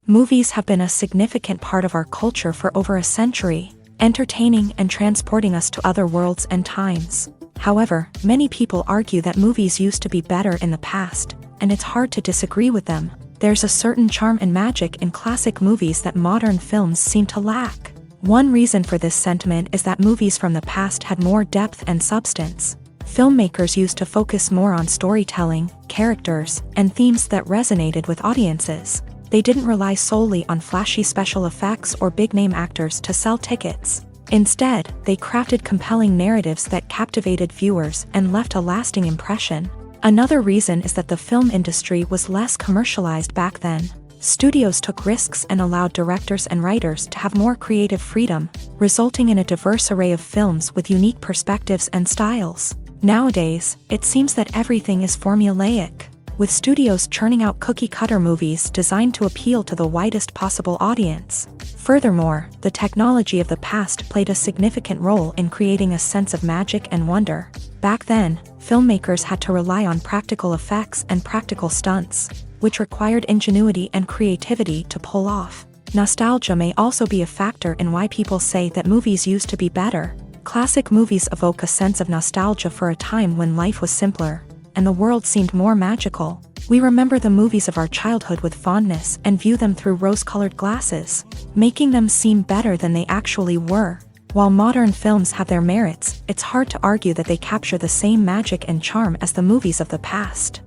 A: Movies have been a significant part of our culture for over a century, entertaining and transporting us to other worlds and times. However, many people argue that movies used to be better in the past, and it's hard to disagree with them. There's a certain charm and magic in classic movies that modern films seem to lack. One reason for this sentiment is that movies from the past had more depth and substance. Filmmakers used to focus more on storytelling, characters, and themes that resonated with audiences. They didn't rely solely on flashy special effects or big-name actors to sell tickets. Instead, they crafted compelling narratives that captivated viewers and left a lasting impression. Another reason is that the film industry was less commercialized back then. Studios took risks and allowed directors and writers to have more creative freedom, resulting in a diverse array of films with unique perspectives and styles. Nowadays, it seems that everything is formulaic, with studios churning out cookie-cutter movies designed to appeal to the widest possible audience. Furthermore, the technology of the past played a significant role in creating a sense of magic and wonder. Back then, filmmakers had to rely on practical effects and practical stunts, which required ingenuity and creativity to pull off. Nostalgia may also be a factor in why people say that movies used to be better. Classic movies evoke a sense of nostalgia for a time when life was simpler, and the world seemed more magical. We remember the movies of our childhood with fondness and view them through rose-colored glasses, making them seem better than they actually were. While modern films have their merits, it's hard to argue that they capture the same magic and charm as the movies of the past.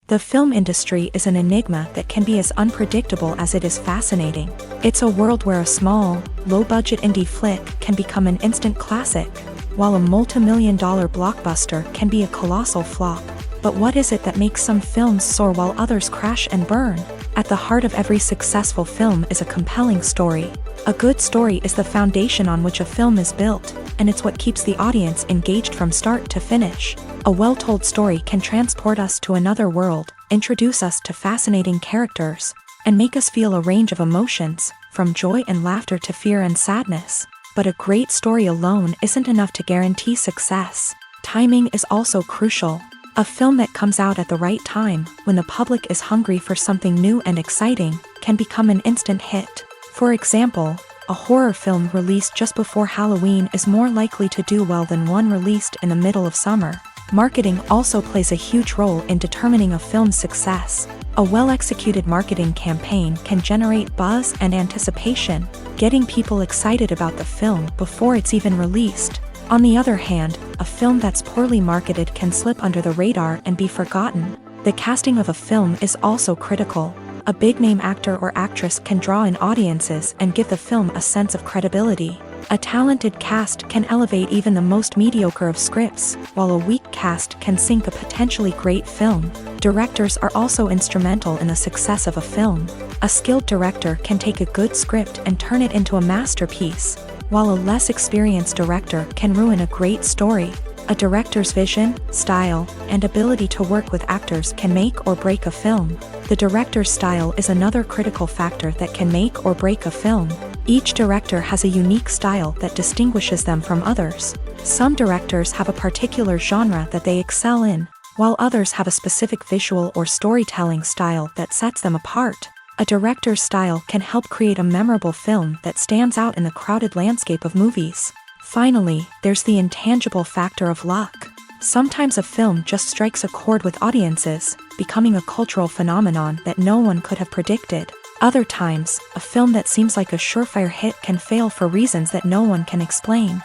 A: The film industry is an enigma that can be as unpredictable as it is fascinating. It's a world where a small, low-budget indie flick can become an instant classic, while a multi-million-dollar blockbuster can be a colossal flop. But what is it that makes some films soar while others crash and burn? At the heart of every successful film is a compelling story. A good story is the foundation on which a film is built, and it's what keeps the audience engaged from start to finish. A well-told story can transport us to another world, introduce us to fascinating characters, and make us feel a range of emotions, from joy and laughter to fear and sadness. But a great story alone isn't enough to guarantee success. Timing is also crucial. A film that comes out at the right time, when the public is hungry for something new and exciting, can become an instant hit. For example, a horror film released just before Halloween is more likely to do well than one released in the middle of summer. Marketing also plays a huge role in determining a film's success. A well-executed marketing campaign can generate buzz and anticipation, getting people excited about the film before it's even released. On the other hand, a film that's poorly marketed can slip under the radar and be forgotten. The casting of a film is also critical. A big-name actor or actress can draw in audiences and give the film a sense of credibility. A talented cast can elevate even the most mediocre of scripts, while a weak cast can sink a potentially great film. Directors are also instrumental in the success of a film. A skilled director can take a good script and turn it into a masterpiece, while a less experienced director can ruin a great story. A director's vision, style, and ability to work with actors can make or break a film. The director's style is another critical factor that can make or break a film. Each director has a unique style that distinguishes them from others. Some directors have a particular genre that they excel in, while others have a specific visual or storytelling style that sets them apart. A director's style can help create a memorable film that stands out in the crowded landscape of movies. Finally, there's the intangible factor of luck. Sometimes a film just strikes a chord with audiences, becoming a cultural phenomenon that no one could have predicted. Other times, a film that seems like a surefire hit can fail for reasons that no one can explain.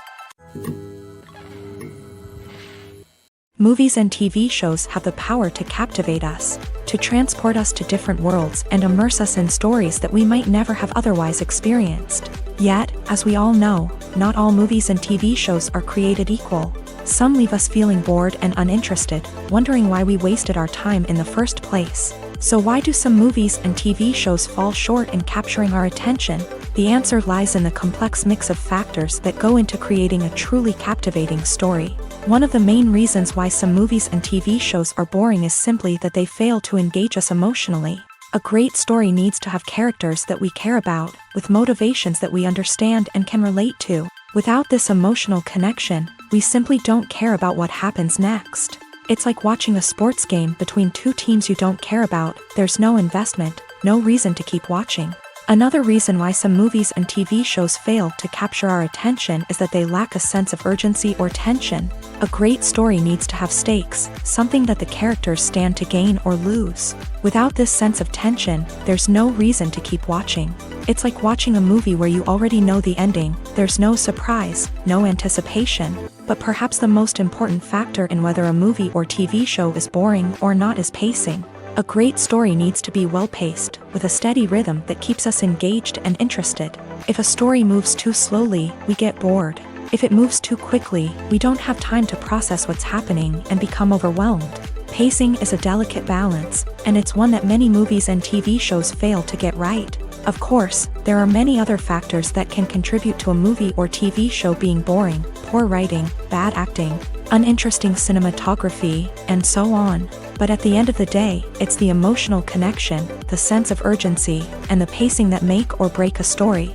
A: Movies and TV shows have the power to captivate us, to transport us to different worlds and immerse us in stories that we might never have otherwise experienced. Yet, as we all know, not all movies and TV shows are created equal. Some leave us feeling bored and uninterested, wondering why we wasted our time in the first place. So why do some movies and TV shows fall short in capturing our attention? The answer lies in the complex mix of factors that go into creating a truly captivating story. One of the main reasons why some movies and TV shows are boring is simply that they fail to engage us emotionally. A great story needs to have characters that we care about, with motivations that we understand and can relate to. Without this emotional connection, we simply don't care about what happens next. It's like watching a sports game between two teams you don't care about. There's no investment, no reason to keep watching. Another reason why some movies and TV shows fail to capture our attention is that they lack a sense of urgency or tension. A great story needs to have stakes, something that the characters stand to gain or lose. Without this sense of tension, there's no reason to keep watching. It's like watching a movie where you already know the ending, there's no surprise, no anticipation. But perhaps the most important factor in whether a movie or TV show is boring or not is pacing. A great story needs to be well-paced, with a steady rhythm that keeps us engaged and interested. If a story moves too slowly, we get bored. If it moves too quickly, we don't have time to process what's happening and become overwhelmed. Pacing is a delicate balance, and it's one that many movies and TV shows fail to get right. Of course, there are many other factors that can contribute to a movie or TV show being boring: poor writing, bad acting, uninteresting cinematography, and so on. But at the end of the day, it's the emotional connection, the sense of urgency, and the pacing that make or break a story.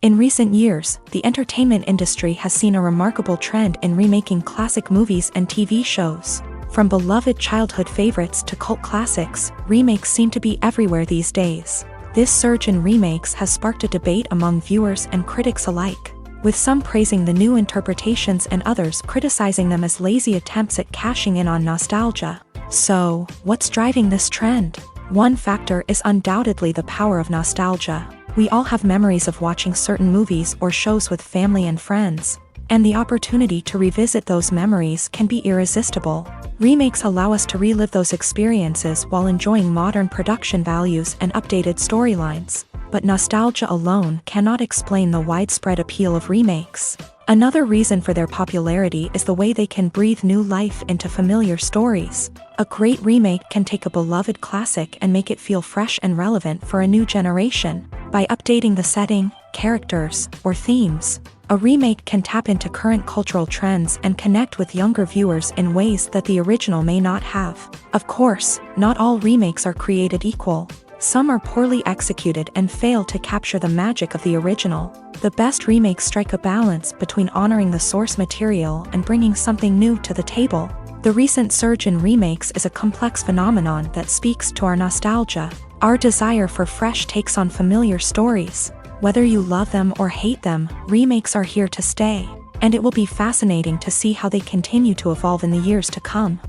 A: In recent years, the entertainment industry has seen a remarkable trend in remaking classic movies and TV shows. From beloved childhood favorites to cult classics, remakes seem to be everywhere these days. This surge in remakes has sparked a debate among viewers and critics alike, with some praising the new interpretations and others criticizing them as lazy attempts at cashing in on nostalgia. So, what's driving this trend? One factor is undoubtedly the power of nostalgia. We all have memories of watching certain movies or shows with family and friends, and the opportunity to revisit those memories can be irresistible. Remakes allow us to relive those experiences while enjoying modern production values and updated storylines. But nostalgia alone cannot explain the widespread appeal of remakes. Another reason for their popularity is the way they can breathe new life into familiar stories. A great remake can take a beloved classic and make it feel fresh and relevant for a new generation. By updating the setting, characters, or themes, a remake can tap into current cultural trends and connect with younger viewers in ways that the original may not have. Of course, not all remakes are created equal. Some are poorly executed and fail to capture the magic of the original. The best remakes strike a balance between honoring the source material and bringing something new to the table. The recent surge in remakes is a complex phenomenon that speaks to our nostalgia, our desire for fresh takes on familiar stories. Whether you love them or hate them, remakes are here to stay, and it will be fascinating to see how they continue to evolve in the years to come.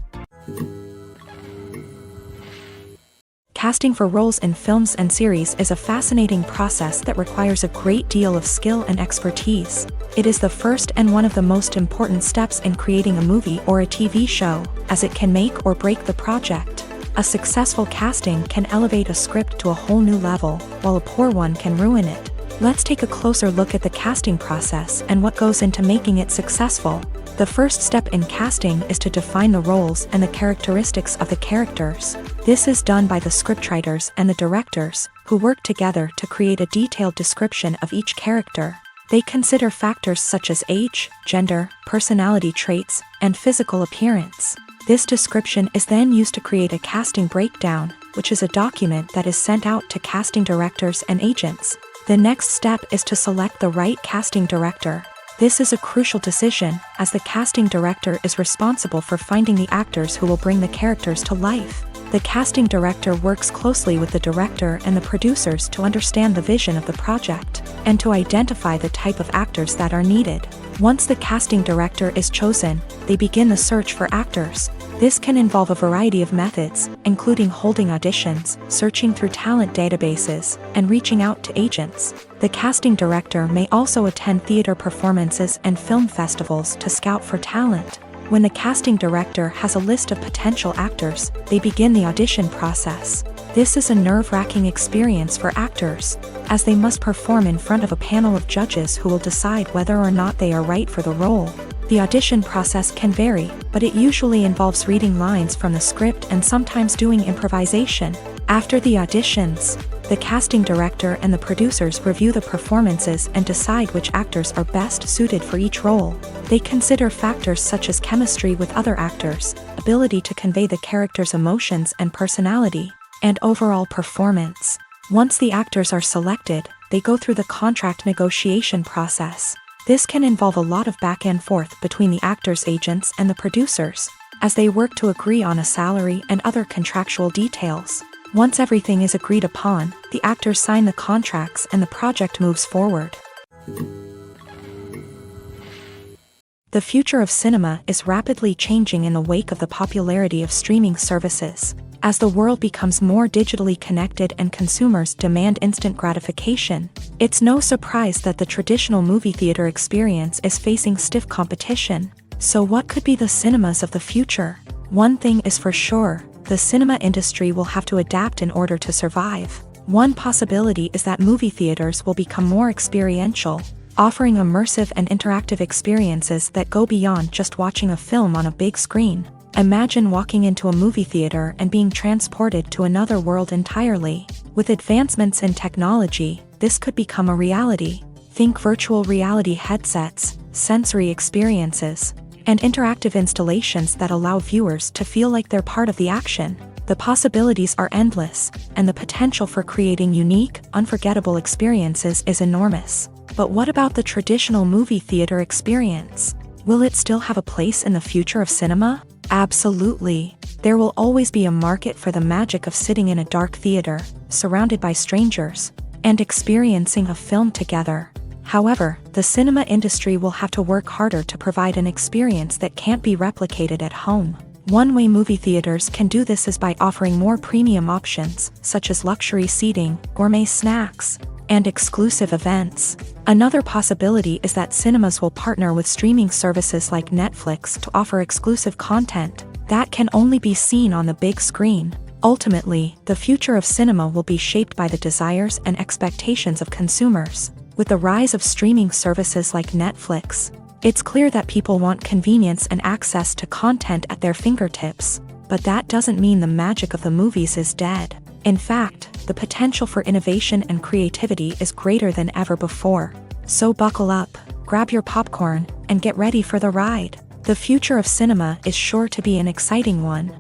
A: Casting for roles in films and series is a fascinating process that requires a great deal of skill and expertise. It is the first and one of the most important steps in creating a movie or a TV show, as it can make or break the project. A successful casting can elevate a script to a whole new level, while a poor one can ruin it. Let's take a closer look at the casting process and what goes into making it successful. The first step in casting is to define the roles and the characteristics of the characters. This is done by the scriptwriters and the directors, who work together to create a detailed description of each character. They consider factors such as age, gender, personality traits, and physical appearance. This description is then used to create a casting breakdown, which is a document that is sent out to casting directors and agents. The next step is to select the right casting director. This is a crucial decision, as the casting director is responsible for finding the actors who will bring the characters to life. The casting director works closely with the director and the producers to understand the vision of the project, and to identify the type of actors that are needed. Once the casting director is chosen, they begin the search for actors. This can involve a variety of methods, including holding auditions, searching through talent databases, and reaching out to agents. The casting director may also attend theater performances and film festivals to scout for talent. When the casting director has a list of potential actors, they begin the audition process. This is a nerve-wracking experience for actors, as they must perform in front of a panel of judges who will decide whether or not they are right for the role. The audition process can vary, but it usually involves reading lines from the script and sometimes doing improvisation. After the auditions, the casting director and the producers review the performances and decide which actors are best suited for each role. They consider factors such as chemistry with other actors, ability to convey the character's emotions and personality, and overall performance. Once the actors are selected, they go through the contract negotiation process. This can involve a lot of back and forth between the actors' agents and the producers, as they work to agree on a salary and other contractual details. Once everything is agreed upon, the actors sign the contracts and the project moves forward. The future of cinema is rapidly changing in the wake of the popularity of streaming services. As the world becomes more digitally connected and consumers demand instant gratification, it's no surprise that the traditional movie theater experience is facing stiff competition. So what could be the cinemas of the future? One thing is for sure, the cinema industry will have to adapt in order to survive. One possibility is that movie theaters will become more experiential, offering immersive and interactive experiences that go beyond just watching a film on a big screen. Imagine walking into a movie theater and being transported to another world entirely. With advancements in technology, this could become a reality. Think virtual reality headsets, sensory experiences, and interactive installations that allow viewers to feel like they're part of the action. The possibilities are endless, and the potential for creating unique, unforgettable experiences is enormous. But what about the traditional movie theater experience? Will it still have a place in the future of cinema? Absolutely. There will always be a market for the magic of sitting in a dark theater, surrounded by strangers, and experiencing a film together. However, the cinema industry will have to work harder to provide an experience that can't be replicated at home. One way movie theaters can do this is by offering more premium options, such as luxury seating, gourmet snacks, and exclusive events. Another possibility is that cinemas will partner with streaming services like Netflix to offer exclusive content that can only be seen on the big screen. Ultimately, the future of cinema will be shaped by the desires and expectations of consumers. With the rise of streaming services like Netflix, it's clear that people want convenience and access to content at their fingertips. But that doesn't mean the magic of the movies is dead. In fact, the potential for innovation and creativity is greater than ever before. So buckle up, grab your popcorn, and get ready for the ride. The future of cinema is sure to be an exciting one.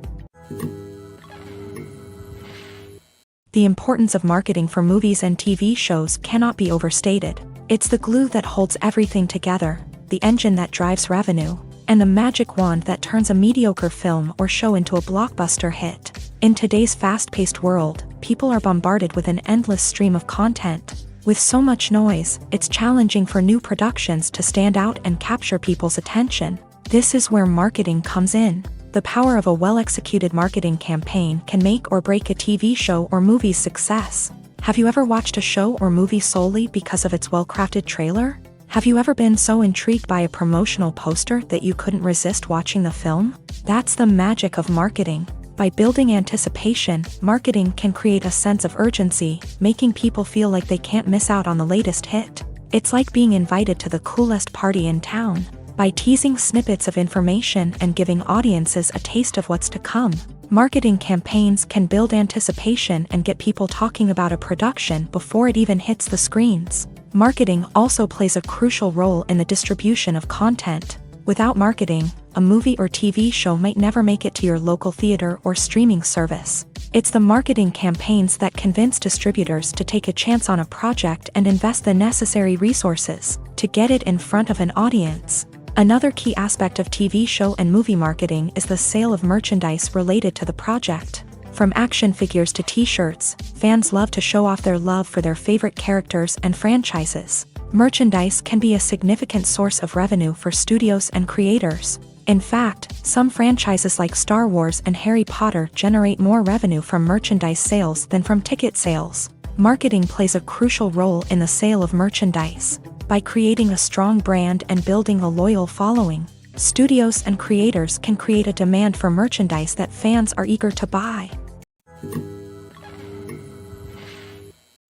A: The importance of marketing for movies and TV shows cannot be overstated. It's the glue that holds everything together, the engine that drives revenue, and the magic wand that turns a mediocre film or show into a blockbuster hit. In today's fast-paced world, people are bombarded with an endless stream of content. With so much noise, it's challenging for new productions to stand out and capture people's attention. This is where marketing comes in. The power of a well-executed marketing campaign can make or break a TV show or movie's success. Have you ever watched a show or movie solely because of its well-crafted trailer? Have you ever been so intrigued by a promotional poster that you couldn't resist watching the film? That's the magic of marketing. By building anticipation, marketing can create a sense of urgency, making people feel like they can't miss out on the latest hit. It's like being invited to the coolest party in town. By teasing snippets of information and giving audiences a taste of what's to come, marketing campaigns can build anticipation and get people talking about a production before it even hits the screens. Marketing also plays a crucial role in the distribution of content. Without marketing, a movie or TV show might never make it to your local theater or streaming service. It's the marketing campaigns that convince distributors to take a chance on a project and invest the necessary resources to get it in front of an audience. Another key aspect of TV show and movie marketing is the sale of merchandise related to the project. From action figures to t-shirts, fans love to show off their love for their favorite characters and franchises. Merchandise can be a significant source of revenue for studios and creators. In fact, some franchises like Star Wars and Harry Potter generate more revenue from merchandise sales than from ticket sales. Marketing plays a crucial role in the sale of merchandise. By creating a strong brand and building a loyal following, studios and creators can create a demand for merchandise that fans are eager to buy.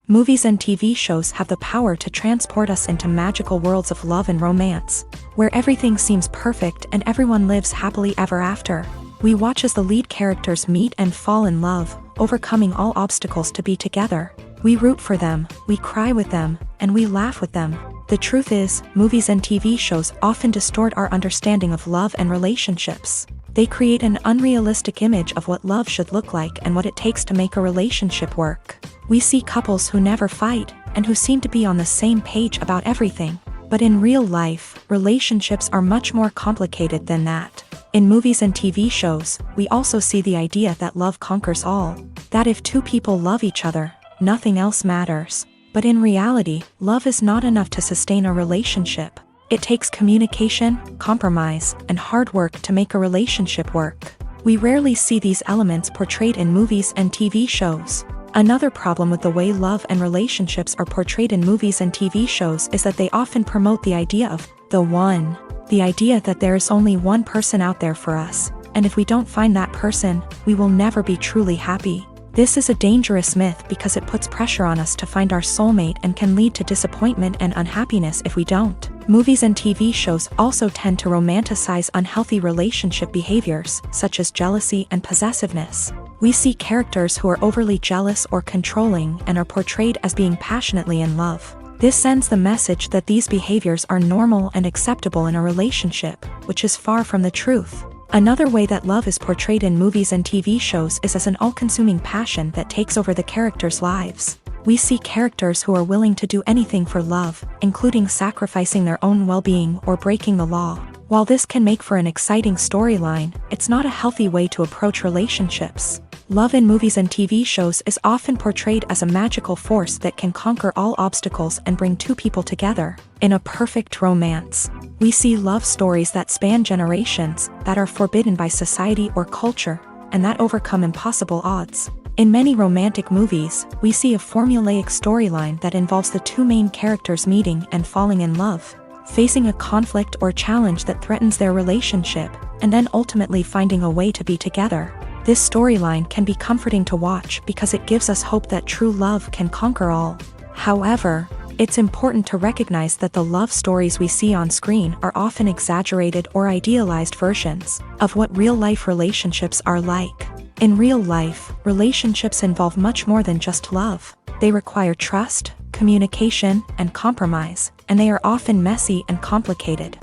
A: Movies and TV shows have the power to transport us into magical worlds of love and romance, where everything seems perfect and everyone lives happily ever after. We watch as the lead characters meet and fall in love, overcoming all obstacles to be together. We root for them, we cry with them, and we laugh with them. The truth is, movies and TV shows often distort our understanding of love and relationships. They create an unrealistic image of what love should look like and what it takes to make a relationship work. We see couples who never fight, and who seem to be on the same page about everything. But in real life, relationships are much more complicated than that. In movies and TV shows, we also see the idea that love conquers all. that if two people love each other, nothing else matters. But in reality, love is not enough to sustain a relationship. It takes communication, compromise, and hard work to make a relationship work. We rarely see these elements portrayed in movies and TV shows. Another problem with the way love and relationships are portrayed in movies and TV shows is that they often promote the idea of the one. The idea that there is only one person out there for us, and if we don't find that person, we will never be truly happy. This is a dangerous myth because it puts pressure on us to find our soulmate and can lead to disappointment and unhappiness if we don't. Movies and TV shows also tend to romanticize unhealthy relationship behaviors, such as jealousy and possessiveness. We see characters who are overly jealous or controlling and are portrayed as being passionately in love. This sends the message that these behaviors are normal and acceptable in a relationship, which is far from the truth. Another way that love is portrayed in movies and TV shows is as an all-consuming passion that takes over the characters' lives. We see characters who are willing to do anything for love, including sacrificing their own well-being or breaking the law. While this can make for an exciting storyline, it's not a healthy way to approach relationships. Love in movies and TV shows is often portrayed as a magical force that can conquer all obstacles and bring two people together. In a perfect romance, we see love stories that span generations, that are forbidden by society or culture, and that overcome impossible odds. In many romantic movies, we see a formulaic storyline that involves the two main characters meeting and falling in love, facing a conflict or challenge that threatens their relationship, and then ultimately finding a way to be together. This storyline can be comforting to watch because it gives us hope that true love can conquer all. However, it's important to recognize that the love stories we see on screen are often exaggerated or idealized versions of what real-life relationships are like. In real life, relationships involve much more than just love. They require trust, communication, and compromise, and they are often messy and complicated.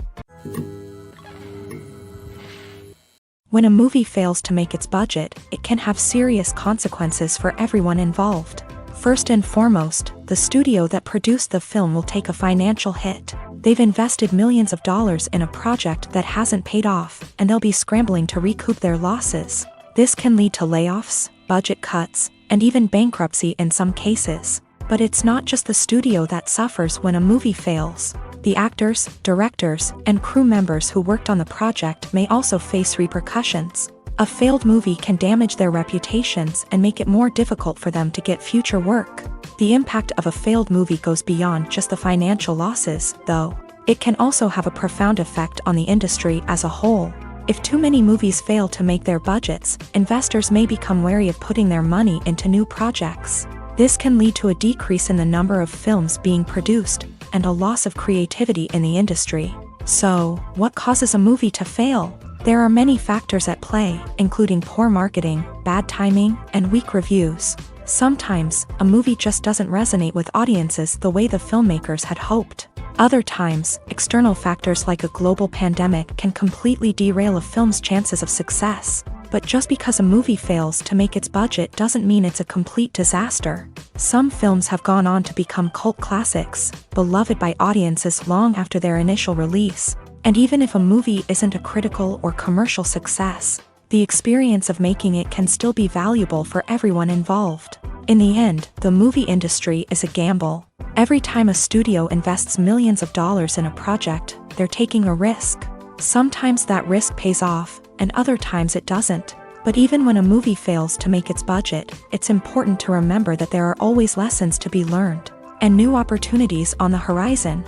A: When a movie fails to make its budget, it can have serious consequences for everyone involved. First and foremost, the studio that produced the film will take a financial hit. They've invested millions of dollars in a project that hasn't paid off, and they'll be scrambling to recoup their losses. This can lead to layoffs, budget cuts, and even bankruptcy in some cases. But it's not just the studio that suffers when a movie fails. The actors, directors, and crew members who worked on the project may also face repercussions. A failed movie can damage their reputations and make it more difficult for them to get future work. The impact of a failed movie goes beyond just the financial losses, though. It can also have a profound effect on the industry as a whole. If too many movies fail to make their budgets, investors may become wary of putting their money into new projects. This can lead to a decrease in the number of films being produced, and a loss of creativity in the industry. So, what causes a movie to fail? There are many factors at play, including poor marketing, bad timing, and weak reviews. Sometimes, a movie just doesn't resonate with audiences the way the filmmakers had hoped. Other times, external factors like a global pandemic can completely derail a film's chances of success. But just because a movie fails to make its budget doesn't mean it's a complete disaster. Some films have gone on to become cult classics, beloved by audiences long after their initial release. And even if a movie isn't a critical or commercial success, the experience of making it can still be valuable for everyone involved. In the end, the movie industry is a gamble. Every time a studio invests millions of dollars in a project, they're taking a risk. Sometimes that risk pays off, and other times it doesn't. But even when a movie fails to make its budget, it's important to remember that there are always lessons to be learned, and new opportunities on the horizon.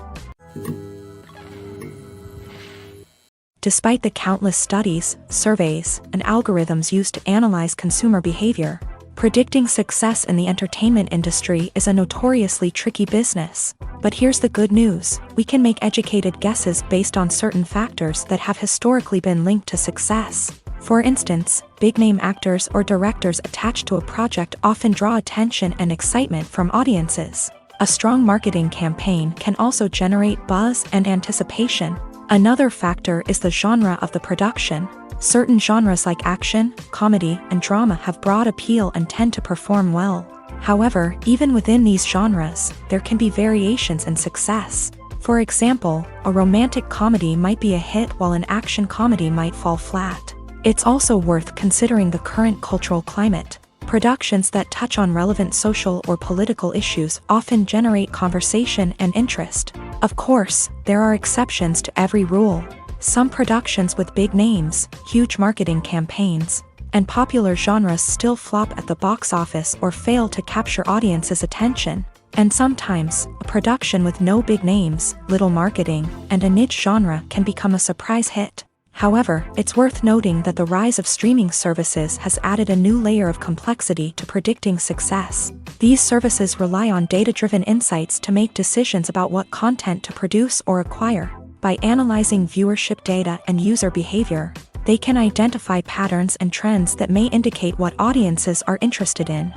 A: Despite the countless studies, surveys, and algorithms used to analyze consumer behavior, predicting success in the entertainment industry is a notoriously tricky business. But here's the good news: we can make educated guesses based on certain factors that have historically been linked to success. For instance, big-name actors or directors attached to a project often draw attention and excitement from audiences. A strong marketing campaign can also generate buzz and anticipation. Another factor is the genre of the production. Certain genres like action, comedy, and drama have broad appeal and tend to perform well. However, even within these genres, there can be variations in success. For example, a romantic comedy might be a hit while an action comedy might fall flat. It's also worth considering the current cultural climate. Productions that touch on relevant social or political issues often generate conversation and interest. Of course, there are exceptions to every rule. Some productions with big names, huge marketing campaigns, and popular genres still flop at the box office or fail to capture audiences' attention. And sometimes, a production with no big names, little marketing, and a niche genre can become a surprise hit. However, it's worth noting that the rise of streaming services has added a new layer of complexity to predicting success. These services rely on data-driven insights to make decisions about what content to produce or acquire. By analyzing viewership data and user behavior, they can identify patterns and trends that may indicate what audiences are interested in.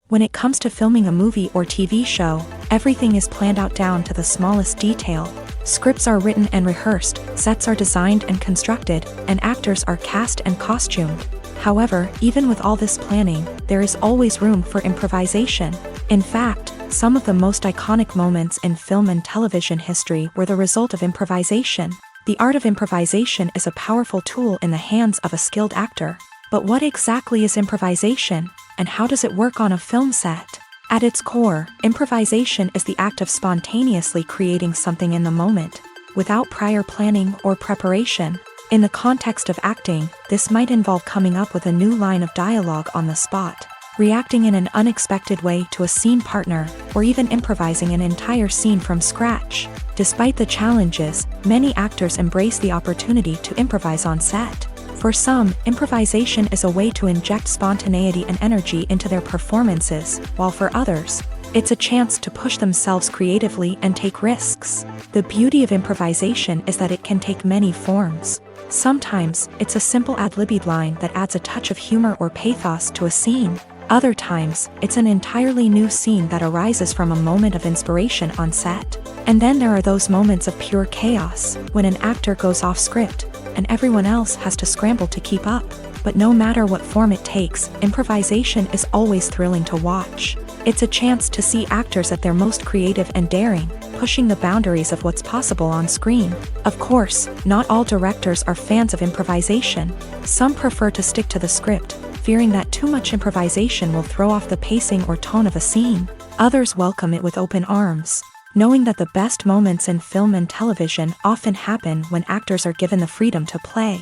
A: When it comes to filming a movie or TV show, everything is planned out down to the smallest detail. Scripts are written and rehearsed, sets are designed and constructed, and actors are cast and costumed. However, even with all this planning, there is always room for improvisation. In fact, some of the most iconic moments in film and television history were the result of improvisation. The art of improvisation is a powerful tool in the hands of a skilled actor. But what exactly is improvisation, and how does it work on a film set? At its core, improvisation is the act of spontaneously creating something in the moment, without prior planning or preparation. In the context of acting, this might involve coming up with a new line of dialogue on the spot, reacting in an unexpected way to a scene partner, or even improvising an entire scene from scratch. Despite the challenges, many actors embrace the opportunity to improvise on set. For some, improvisation is a way to inject spontaneity and energy into their performances, while for others, it's a chance to push themselves creatively and take risks. The beauty of improvisation is that it can take many forms. Sometimes, it's a simple ad-libbed line that adds a touch of humor or pathos to a scene. Other times, it's an entirely new scene that arises from a moment of inspiration on set. And then there are those moments of pure chaos, when an actor goes off script, and everyone else has to scramble to keep up. But no matter what form it takes, improvisation is always thrilling to watch. It's a chance to see actors at their most creative and daring, pushing the boundaries of what's possible on screen. Of course, not all directors are fans of improvisation. Some prefer to stick to the script, fearing that too much improvisation will throw off the pacing or tone of a scene. Others welcome it with open arms, knowing that the best moments in film and television often happen when actors are given the freedom to play.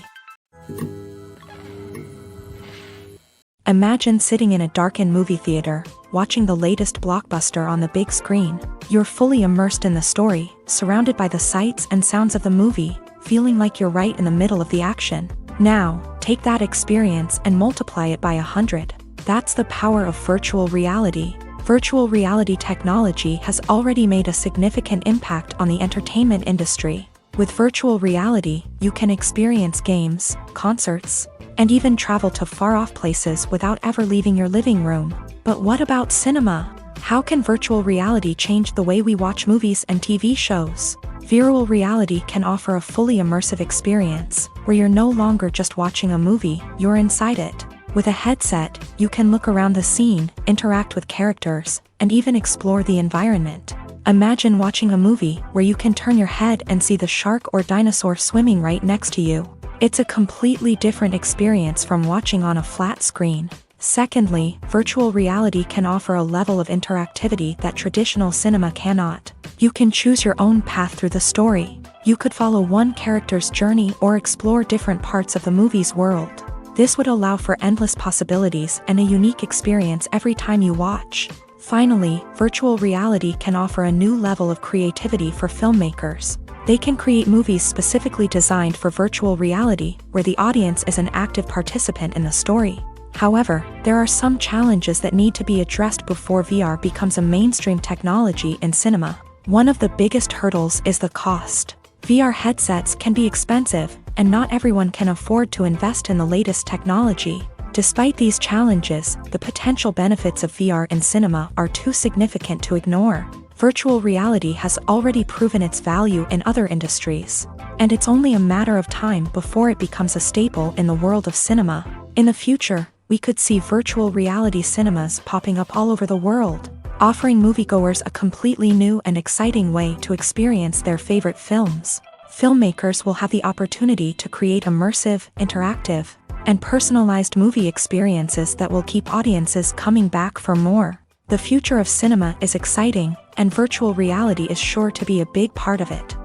A: Imagine sitting in a darkened movie theater, watching the latest blockbuster on the big screen. You're fully immersed in the story, surrounded by the sights and sounds of the movie, feeling like you're right in the middle of the action. Now, take that experience and multiply it by 100. That's the power of virtual reality. Virtual reality technology has already made a significant impact on the entertainment industry. With virtual reality, you can experience games, concerts, and even travel to far-off places without ever leaving your living room. But what about cinema? How can virtual reality change the way we watch movies and TV shows? Virtual reality can offer a fully immersive experience, where you're no longer just watching a movie, you're inside it. With a headset, you can look around the scene, interact with characters, and even explore the environment. Imagine watching a movie where you can turn your head and see the shark or dinosaur swimming right next to you. It's a completely different experience from watching on a flat screen. Secondly, virtual reality can offer a level of interactivity that traditional cinema cannot. You can choose your own path through the story. You could follow one character's journey or explore different parts of the movie's world. This would allow for endless possibilities and a unique experience every time you watch. Finally, virtual reality can offer a new level of creativity for filmmakers. They can create movies specifically designed for virtual reality, where the audience is an active participant in the story. However, there are some challenges that need to be addressed before VR becomes a mainstream technology in cinema. One of the biggest hurdles is the cost. VR headsets can be expensive, and not everyone can afford to invest in the latest technology. Despite these challenges, the potential benefits of VR in cinema are too significant to ignore. Virtual reality has already proven its value in other industries, and it's only a matter of time before it becomes a staple in the world of cinema. In the future, we could see virtual reality cinemas popping up all over the world, offering moviegoers a completely new and exciting way to experience their favorite films. filmmakers will have the opportunity to create immersive, interactive, and personalized movie experiences that will keep audiences coming back for more. The future of cinema is exciting, and virtual reality is sure to be a big part of it.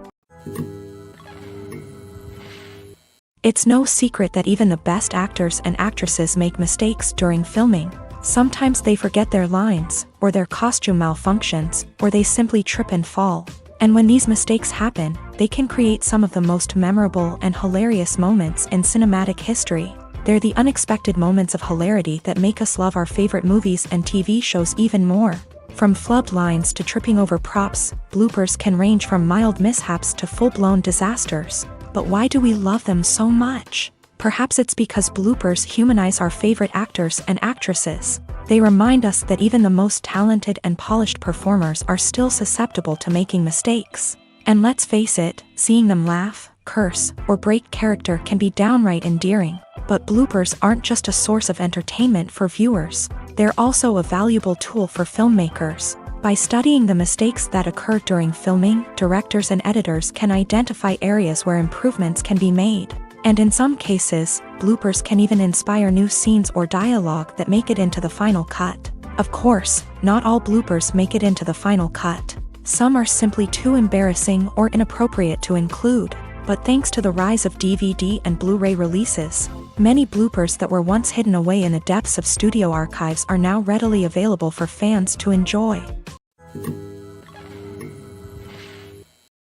A: It's no secret that even the best actors and actresses make mistakes during filming. Sometimes they forget their lines, or their costume malfunctions, or they simply trip and fall. And when these mistakes happen, they can create some of the most memorable and hilarious moments in cinematic history. They're the unexpected moments of hilarity that make us love our favorite movies and TV shows even more. From flubbed lines to tripping over props, bloopers can range from mild mishaps to full-blown disasters. But why do we love them so much? Perhaps it's because bloopers humanize our favorite actors and actresses. They remind us that even the most talented and polished performers are still susceptible to making mistakes. And let's face it, seeing them laugh, curse, or break character can be downright endearing. But bloopers aren't just a source of entertainment for viewers. They're also a valuable tool for filmmakers. By studying the mistakes that occur during filming, directors and editors can identify areas where improvements can be made. And in some cases, bloopers can even inspire new scenes or dialogue that make it into the final cut. Of course, not all bloopers make it into the final cut. Some are simply too embarrassing or inappropriate to include. But thanks to the rise of DVD and Blu-ray releases, many bloopers that were once hidden away in the depths of studio archives are now readily available for fans to enjoy.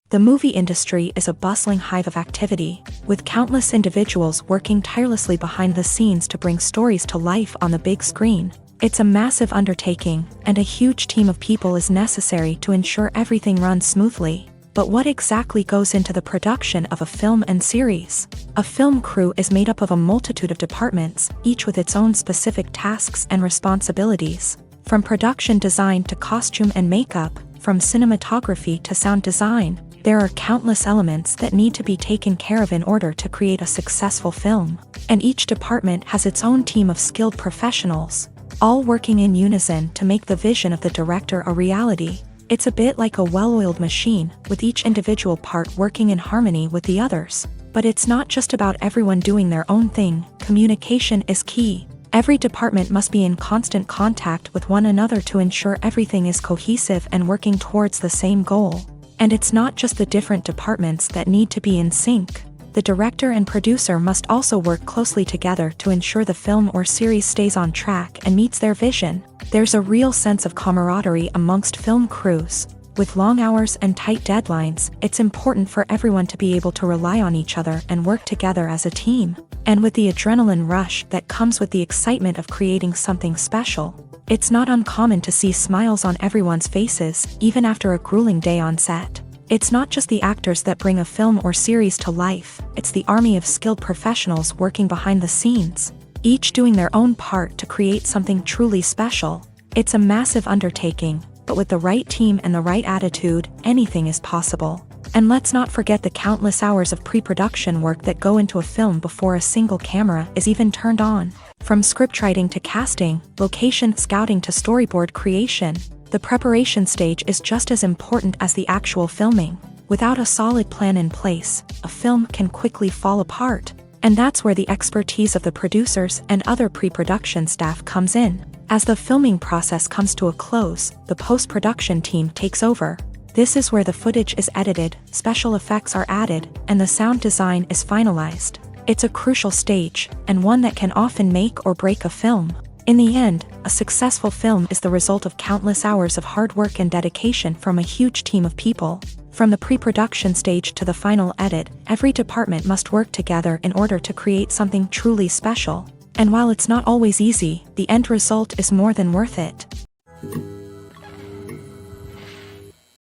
A: The movie industry is a bustling hive of activity, with countless individuals working tirelessly behind the scenes to bring stories to life on the big screen. It's a massive undertaking, and a huge team of people is necessary to ensure everything runs smoothly. But what exactly goes into the production of a film and series? A film crew is made up of a multitude of departments, each with its own specific tasks and responsibilities. From production design to costume and makeup, from cinematography to sound design, there are countless elements that need to be taken care of in order to create a successful film. And each department has its own team of skilled professionals, all working in unison to make the vision of the director a reality. It's a bit like a well-oiled machine, with each individual part working in harmony with the others. But it's not just about everyone doing their own thing. Communication is key. Every department must be in constant contact with one another to ensure everything is cohesive and working towards the same goal. And it's not just the different departments that need to be in sync. The director and producer must also work closely together to ensure the film or series stays on track and meets their vision. There's a real sense of camaraderie amongst film crews. With long hours and tight deadlines, it's important for everyone to be able to rely on each other and work together as a team. And with the adrenaline rush that comes with the excitement of creating something special, it's not uncommon to see smiles on everyone's faces, even after a grueling day on set. It's not just the actors that bring a film or series to life, it's the army of skilled professionals working behind the scenes, each doing their own part to create something truly special. It's a massive undertaking, but with the right team and the right attitude, anything is possible. And let's not forget the countless hours of pre-production work that go into a film before a single camera is even turned on. From scriptwriting to casting, location scouting to storyboard creation, the preparation stage is just as important as the actual filming. Without a solid plan in place, a film can quickly fall apart. And that's where the expertise of the producers and other pre-production staff comes in. As the filming process comes to a close, the post-production team takes over. This is where the footage is edited, special effects are added, and the sound design is finalized. It's a crucial stage, and one that can often make or break a film. In the end, a successful film is the result of countless hours of hard work and dedication from a huge team of people. From the pre-production stage to the final edit, every department must work together in order to create something truly special. And while it's not always easy, the end result is more than worth it.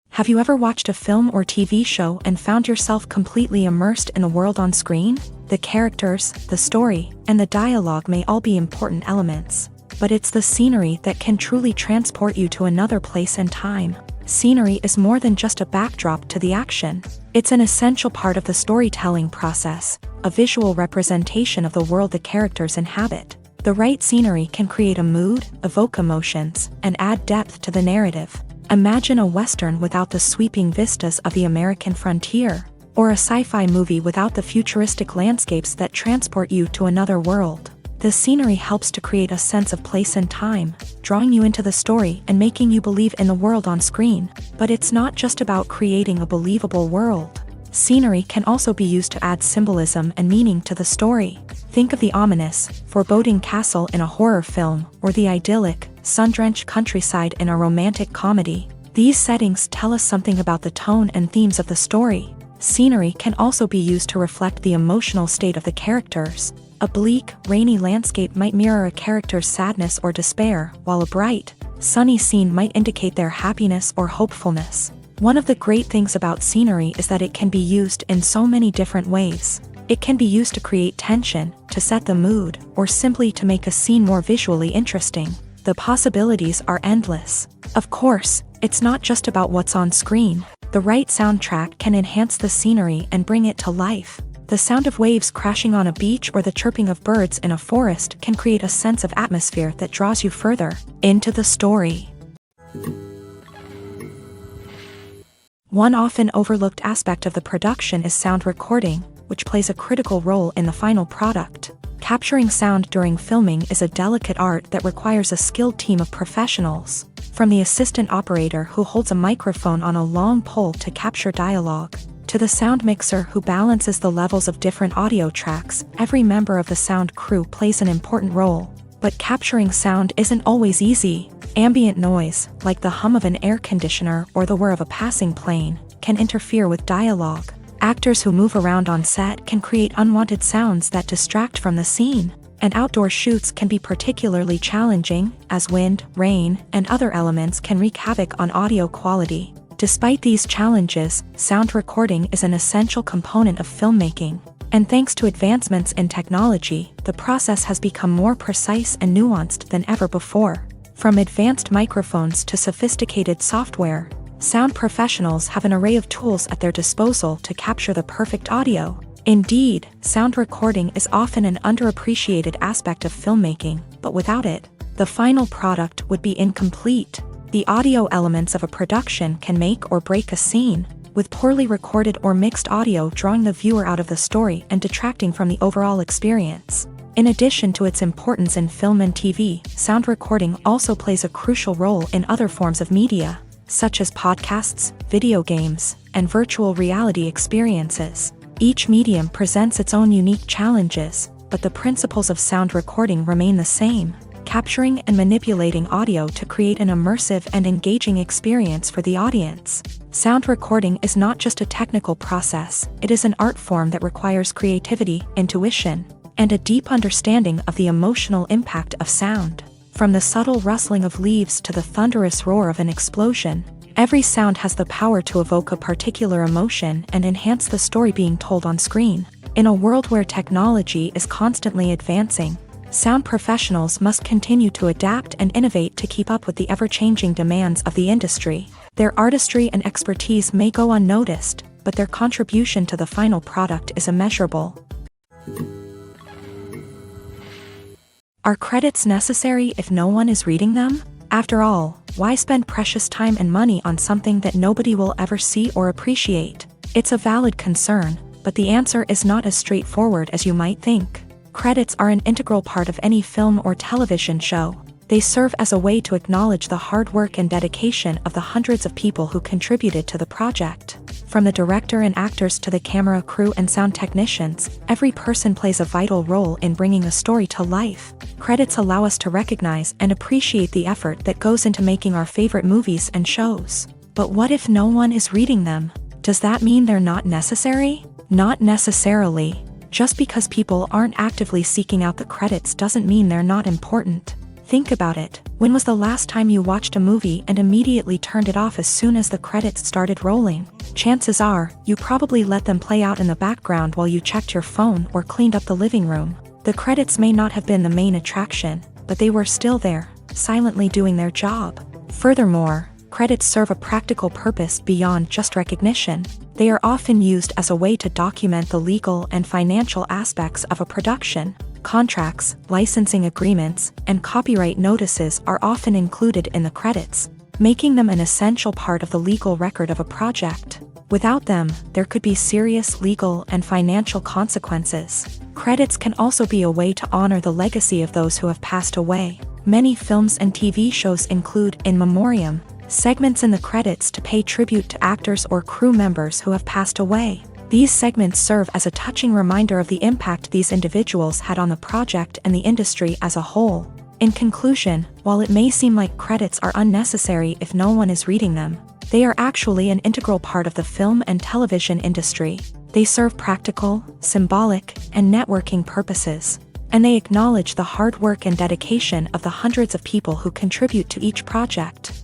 A: Have you ever watched a film or TV show and found yourself completely immersed in the world on screen? The characters, the story, and the dialogue may all be important elements, but it's the scenery that can truly transport you to another place and time. Scenery is more than just a backdrop to the action. It's an essential part of the storytelling process, a visual representation of the world the characters inhabit. The right scenery can create a mood, evoke emotions, and add depth to the narrative. Imagine a Western without the sweeping vistas of the American frontier. or a sci-fi movie without the futuristic landscapes that transport you to another world. The scenery helps to create a sense of place and time, drawing you into the story and making you believe in the world on screen. But it's not just about creating a believable world. Scenery can also be used to add symbolism and meaning to the story. Think of the ominous, foreboding castle in a horror film, or the idyllic, sun-drenched countryside in a romantic comedy. These settings tell us something about the tone and themes of the story. Scenery can also be used to reflect the emotional state of the characters. A bleak, rainy landscape might mirror a character's sadness or despair, while a bright, sunny scene might indicate their happiness or hopefulness. One of the great things about scenery is that it can be used in so many different ways. It can be used to create tension, to set the mood, or simply to make a scene more visually interesting. The possibilities are endless. Of course, it's not just about what's on screen. The right soundtrack can enhance the scenery and bring it to life. The sound of waves crashing on a beach or the chirping of birds in a forest can create a sense of atmosphere that draws you further into the story. One often overlooked aspect of the production is sound recording, which plays a critical role in the final product. Capturing sound during filming is a delicate art that requires a skilled team of professionals. From the assistant operator who holds a microphone on a long pole to capture dialogue, to the sound mixer who balances the levels of different audio tracks, every member of the sound crew plays an important role. But capturing sound isn't always easy. Ambient noise, like the hum of an air conditioner or the whir of a passing plane, can interfere with dialogue. Actors who move around on set can create unwanted sounds that distract from the scene. And outdoor shoots can be particularly challenging, as wind, rain, and other elements can wreak havoc on audio quality. Despite these challenges, sound recording is an essential component of filmmaking. And thanks to advancements in technology, the process has become more precise and nuanced than ever before. From advanced microphones to sophisticated software, sound professionals have an array of tools at their disposal to capture the perfect audio. Indeed, sound recording is often an underappreciated aspect of filmmaking, but without it, the final product would be incomplete. The audio elements of a production can make or break a scene, with poorly recorded or mixed audio drawing the viewer out of the story and detracting from the overall experience. In addition to its importance in film and TV, sound recording also plays a crucial role in other forms of media, such as podcasts, video games, and virtual reality experiences. Each medium presents its own unique challenges, but the principles of sound recording remain the same: capturing and manipulating audio to create an immersive and engaging experience for the audience. Sound recording is not just a technical process, it is an art form that requires creativity, intuition, and a deep understanding of the emotional impact of sound. From the subtle rustling of leaves to the thunderous roar of an explosion, every sound has the power to evoke a particular emotion and enhance the story being told on screen. In a world where technology is constantly advancing, sound professionals must continue to adapt and innovate to keep up with the ever-changing demands of the industry. Their artistry and expertise may go unnoticed, but their contribution to the final product is immeasurable. Are credits necessary if no one is reading them? After all, why spend precious time and money on something that nobody will ever see or appreciate? It's a valid concern, but the answer is not as straightforward as you might think. Credits are an integral part of any film or television show. They serve as a way to acknowledge the hard work and dedication of the hundreds of people who contributed to the project. From the director and actors to the camera crew and sound technicians, every person plays a vital role in bringing a story to life. Credits allow us to recognize and appreciate the effort that goes into making our favorite movies and shows. But what if no one is reading them? Does that mean they're not necessary? Not necessarily. Just because people aren't actively seeking out the credits doesn't mean they're not important. Think about it. When was the last time you watched a movie and immediately turned it off as soon as the credits started rolling? Chances are, you probably let them play out in the background while you checked your phone or cleaned up the living room. The credits may not have been the main attraction, but they were still there, silently doing their job. Furthermore, credits serve a practical purpose beyond just recognition. They are often used as a way to document the legal and financial aspects of a production. Contracts, licensing agreements, and copyright notices are often included in the credits, making them an essential part of the legal record of a project. Without them, there could be serious legal and financial consequences. Credits can also be a way to honor the legacy of those who have passed away. Many films and TV shows include in memoriam segments in the credits to pay tribute to actors or crew members who have passed away. These segments serve as a touching reminder of the impact these individuals had on the project and the industry as a whole. In conclusion, while it may seem like credits are unnecessary if no one is reading them, they are actually an integral part of the film and television industry. They serve practical, symbolic, and networking purposes, and they acknowledge the hard work and dedication of the hundreds of people who contribute to each project.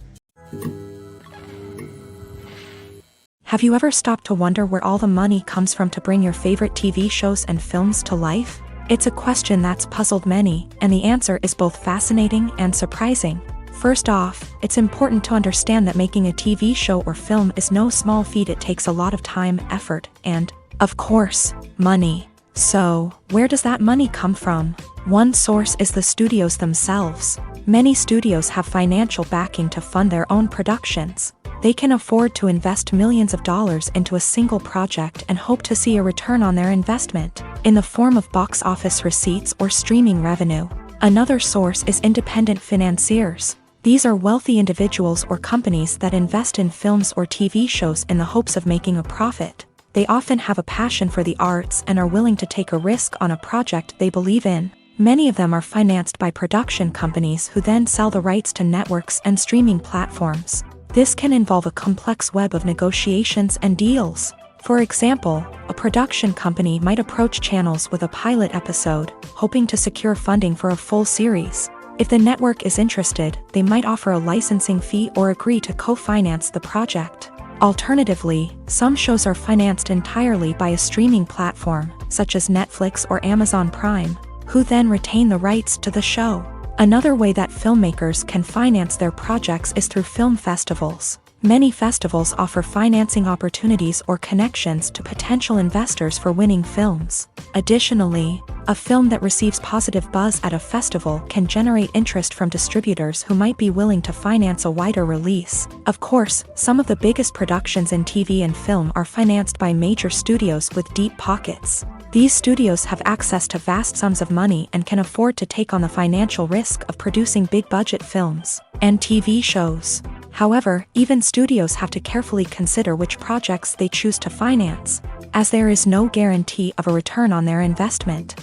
A: Have you ever stopped to wonder where all the money comes from to bring your favorite TV shows and films to life? It's a question that's puzzled many, and the answer is both fascinating and surprising. First off, it's important to understand that making a TV show or film is no small feat. It takes a lot of time, effort, and, of course, money. So, where does that money come from? One source is the studios themselves. Many studios have financial backing to fund their own productions. They can afford to invest millions of dollars into a single project and hope to see a return on their investment, in the form of box office receipts or streaming revenue. Another source is independent financiers. These are wealthy individuals or companies that invest in films or TV shows in the hopes of making a profit. They often have a passion for the arts and are willing to take a risk on a project they believe in. Many of them are financed by production companies who then sell the rights to networks and streaming platforms. This can involve a complex web of negotiations and deals. For example, a production company might approach channels with a pilot episode, hoping to secure funding for a full series. If the network is interested, they might offer a licensing fee or agree to co-finance the project. Alternatively, some shows are financed entirely by a streaming platform, such as Netflix or Amazon Prime, who then retain the rights to the show. Another way that filmmakers can finance their projects is through film festivals. Many festivals offer financing opportunities or connections to potential investors for winning films. Additionally, a film that receives positive buzz at a festival can generate interest from distributors who might be willing to finance a wider release. Of course, some of the biggest productions in TV and film are financed by major studios with deep pockets. These studios have access to vast sums of money and can afford to take on the financial risk of producing big-budget films and TV shows. However, even studios have to carefully consider which projects they choose to finance, as there is no guarantee of a return on their investment.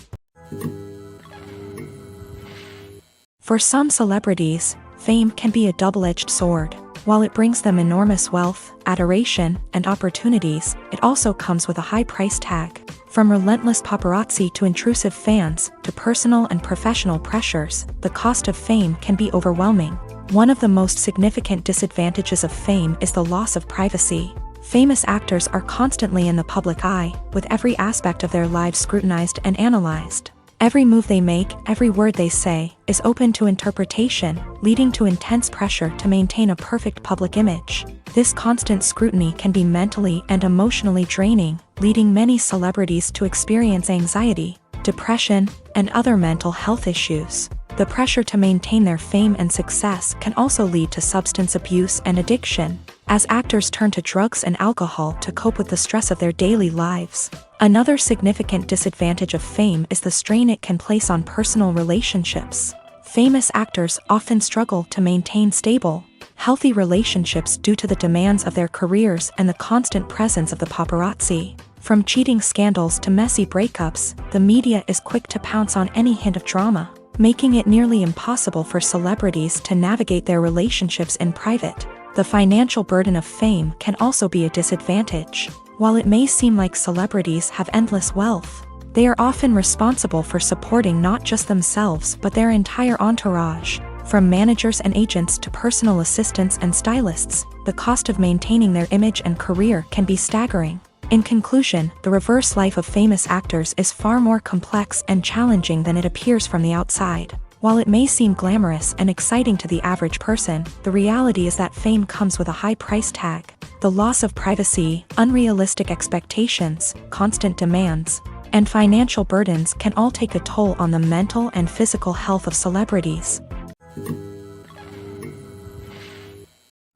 A: For some celebrities, fame can be a double-edged sword. While it brings them enormous wealth, adoration, and opportunities, it also comes with a high price tag. From relentless paparazzi to intrusive fans, to personal and professional pressures, the cost of fame can be overwhelming. One of the most significant disadvantages of fame is the loss of privacy. Famous actors are constantly in the public eye, with every aspect of their lives scrutinized and analyzed. Every move they make, every word they say, is open to interpretation, leading to intense pressure to maintain a perfect public image. This constant scrutiny can be mentally and emotionally draining, leading many celebrities to experience anxiety, depression, and other mental health issues. The pressure to maintain their fame and success can also lead to substance abuse and addiction, as actors turn to drugs and alcohol to cope with the stress of their daily lives. Another significant disadvantage of fame is the strain it can place on personal relationships. Famous actors often struggle to maintain stable, healthy relationships due to the demands of their careers and the constant presence of the paparazzi. From cheating scandals to messy breakups, the media is quick to pounce on any hint of drama, making it nearly impossible for celebrities to navigate their relationships in private. The financial burden of fame can also be a disadvantage. While it may seem like celebrities have endless wealth, they are often responsible for supporting not just themselves but their entire entourage. From managers and agents to personal assistants and stylists, the cost of maintaining their image and career can be staggering. In conclusion, the reverse life of famous actors is far more complex and challenging than it appears from the outside. While it may seem glamorous and exciting to the average person, the reality is that fame comes with a high price tag. The loss of privacy, unrealistic expectations, constant demands, and financial burdens can all take a toll on the mental and physical health of celebrities.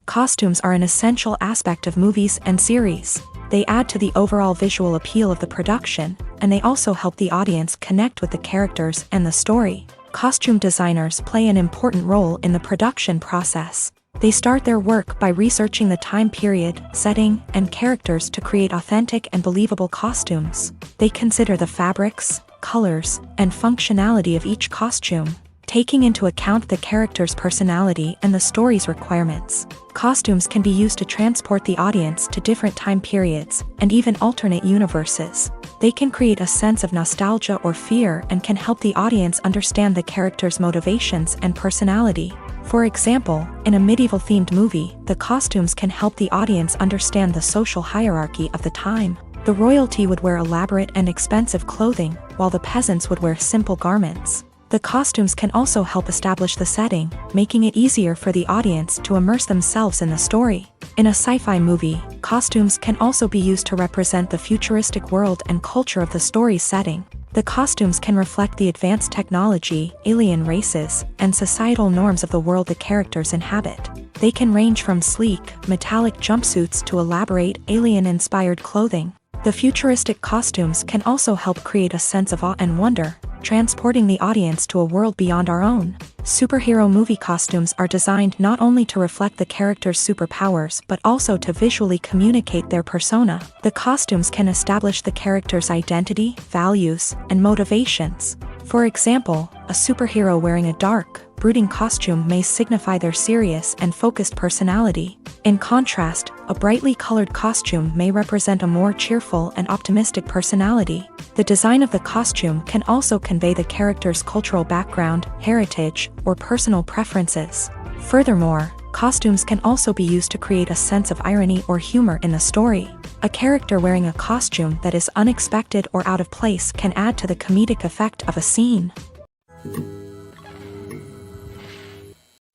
A: Costumes are an essential aspect of movies and series. They add to the overall visual appeal of the production, and they also help the audience connect with the characters and the story. Costume designers play an important role in the production process. They start their work by researching the time period, setting, and characters to create authentic and believable costumes. They consider the fabrics, colors, and functionality of each costume, taking into account the character's personality and the story's requirements. Costumes can be used to transport the audience to different time periods and even alternate universes. They can create a sense of nostalgia or fear and can help the audience understand the character's motivations and personality. For example, in a medieval-themed movie, the costumes can help the audience understand the social hierarchy of the time. The royalty would wear elaborate and expensive clothing, while the peasants would wear simple garments. The costumes can also help establish the setting, making it easier for the audience to immerse themselves in the story. In a sci-fi movie, costumes can also be used to represent the futuristic world and culture of the story's setting. The costumes can reflect the advanced technology, alien races, and societal norms of the world the characters inhabit. They can range from sleek, metallic jumpsuits to elaborate, alien-inspired clothing. The futuristic costumes can also help create a sense of awe and wonder, transporting the audience to a world beyond our own. Superhero movie costumes are designed not only to reflect the character's superpowers but also to visually communicate their persona. The costumes can establish the character's identity, values, and motivations. For example, a superhero wearing a dark, brooding costume may signify their serious and focused personality. In contrast, a brightly colored costume may represent a more cheerful and optimistic personality. The design of the costume can also convey the character's cultural background, heritage, or personal preferences. Furthermore, costumes can also be used to create a sense of irony or humor in the story. A character wearing a costume that is unexpected or out of place can add to the comedic effect of a scene.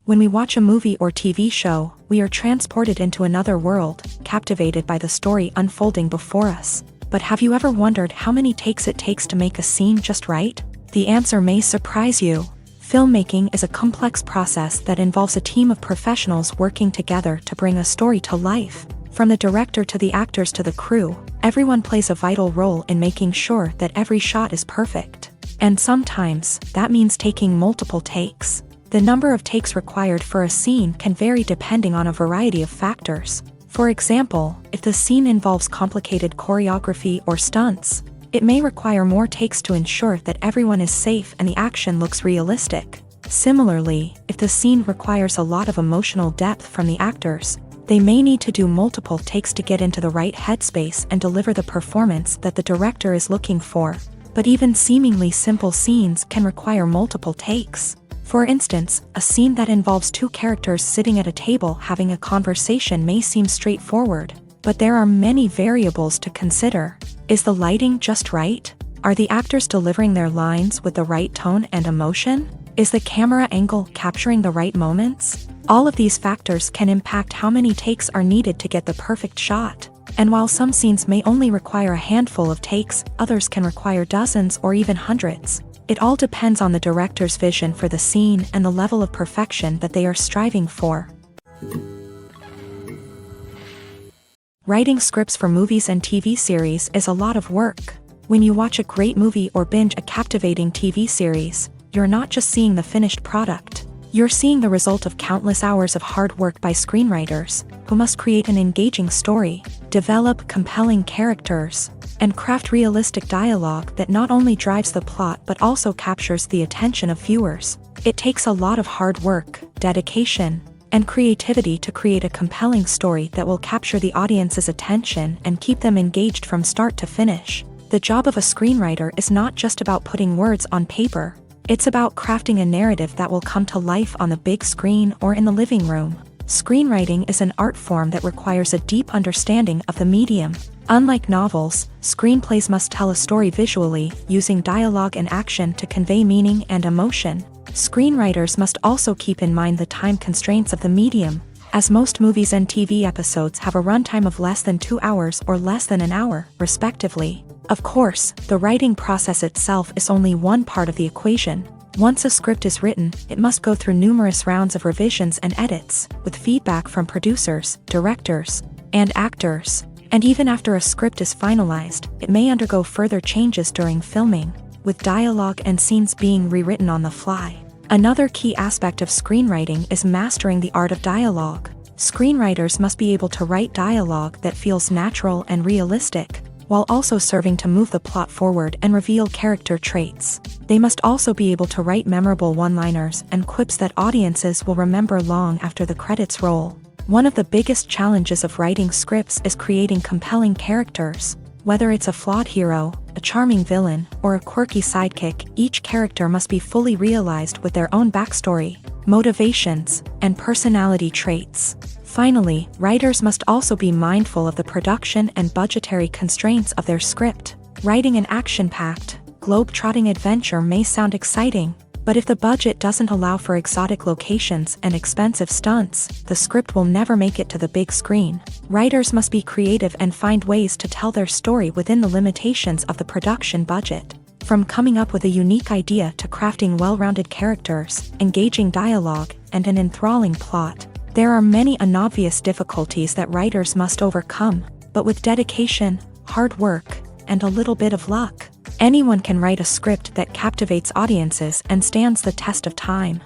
A: When we watch a movie or TV show, we are transported into another world, captivated by the story unfolding before us. But have you ever wondered how many takes it takes to make a scene just right? The answer may surprise you. Filmmaking is a complex process that involves a team of professionals working together to bring a story to life. From the director to the actors to the crew, everyone plays a vital role in making sure that every shot is perfect. And sometimes, that means taking multiple takes. The number of takes required for a scene can vary depending on a variety of factors. For example, if the scene involves complicated choreography or stunts, it may require more takes to ensure that everyone is safe and the action looks realistic. Similarly, if the scene requires a lot of emotional depth from the actors, they may need to do multiple takes to get into the right headspace and deliver the performance that the director is looking for. But even seemingly simple scenes can require multiple takes. For instance, a scene that involves two characters sitting at a table having a conversation may seem straightforward, but there are many variables to consider. Is the lighting just right? Are the actors delivering their lines with the right tone and emotion? Is the camera angle capturing the right moments? All of these factors can impact how many takes are needed to get the perfect shot. And while some scenes may only require a handful of takes, others can require dozens or even hundreds. It all depends on the director's vision for the scene and the level of perfection that they are striving for. Writing scripts for movies and TV series is a lot of work. When you watch a great movie or binge a captivating TV series, you're not just seeing the finished product. You're seeing the result of countless hours of hard work by screenwriters, who must create an engaging story, develop compelling characters, and craft realistic dialogue that not only drives the plot but also captures the attention of viewers. It takes a lot of hard work, dedication, and creativity to create a compelling story that will capture the audience's attention and keep them engaged from start to finish. The job of a screenwriter is not just about putting words on paper. It's about crafting a narrative that will come to life on the big screen or in the living room. Screenwriting is an art form that requires a deep understanding of the medium. Unlike novels, screenplays must tell a story visually, using dialogue and action to convey meaning and emotion. Screenwriters must also keep in mind the time constraints of the medium, as most movies and TV episodes have a runtime of less than 2 hours or less than an hour, respectively. Of course, the writing process itself is only one part of the equation. Once a script is written, it must go through numerous rounds of revisions and edits, with feedback from producers, directors, and actors. And even after a script is finalized, it may undergo further changes during filming, with dialogue and scenes being rewritten on the fly. Another key aspect of screenwriting is mastering the art of dialogue. Screenwriters must be able to write dialogue that feels natural and realistic, while also serving to move the plot forward and reveal character traits. They must also be able to write memorable one-liners and quips that audiences will remember long after the credits roll. One of the biggest challenges of writing scripts is creating compelling characters. Whether it's a flawed hero, a charming villain, or a quirky sidekick, each character must be fully realized with their own backstory, motivations, and personality traits. Finally, writers must also be mindful of the production and budgetary constraints of their script. Writing an action-packed, globe-trotting adventure may sound exciting, but if the budget doesn't allow for exotic locations and expensive stunts, the script will never make it to the big screen. Writers must be creative and find ways to tell their story within the limitations of the production budget. From coming up with a unique idea to crafting well-rounded characters, engaging dialogue, and an enthralling plot, there are many unobvious difficulties that writers must overcome, but with dedication, hard work, and a little bit of luck, anyone can write a script that captivates audiences and stands the test of time.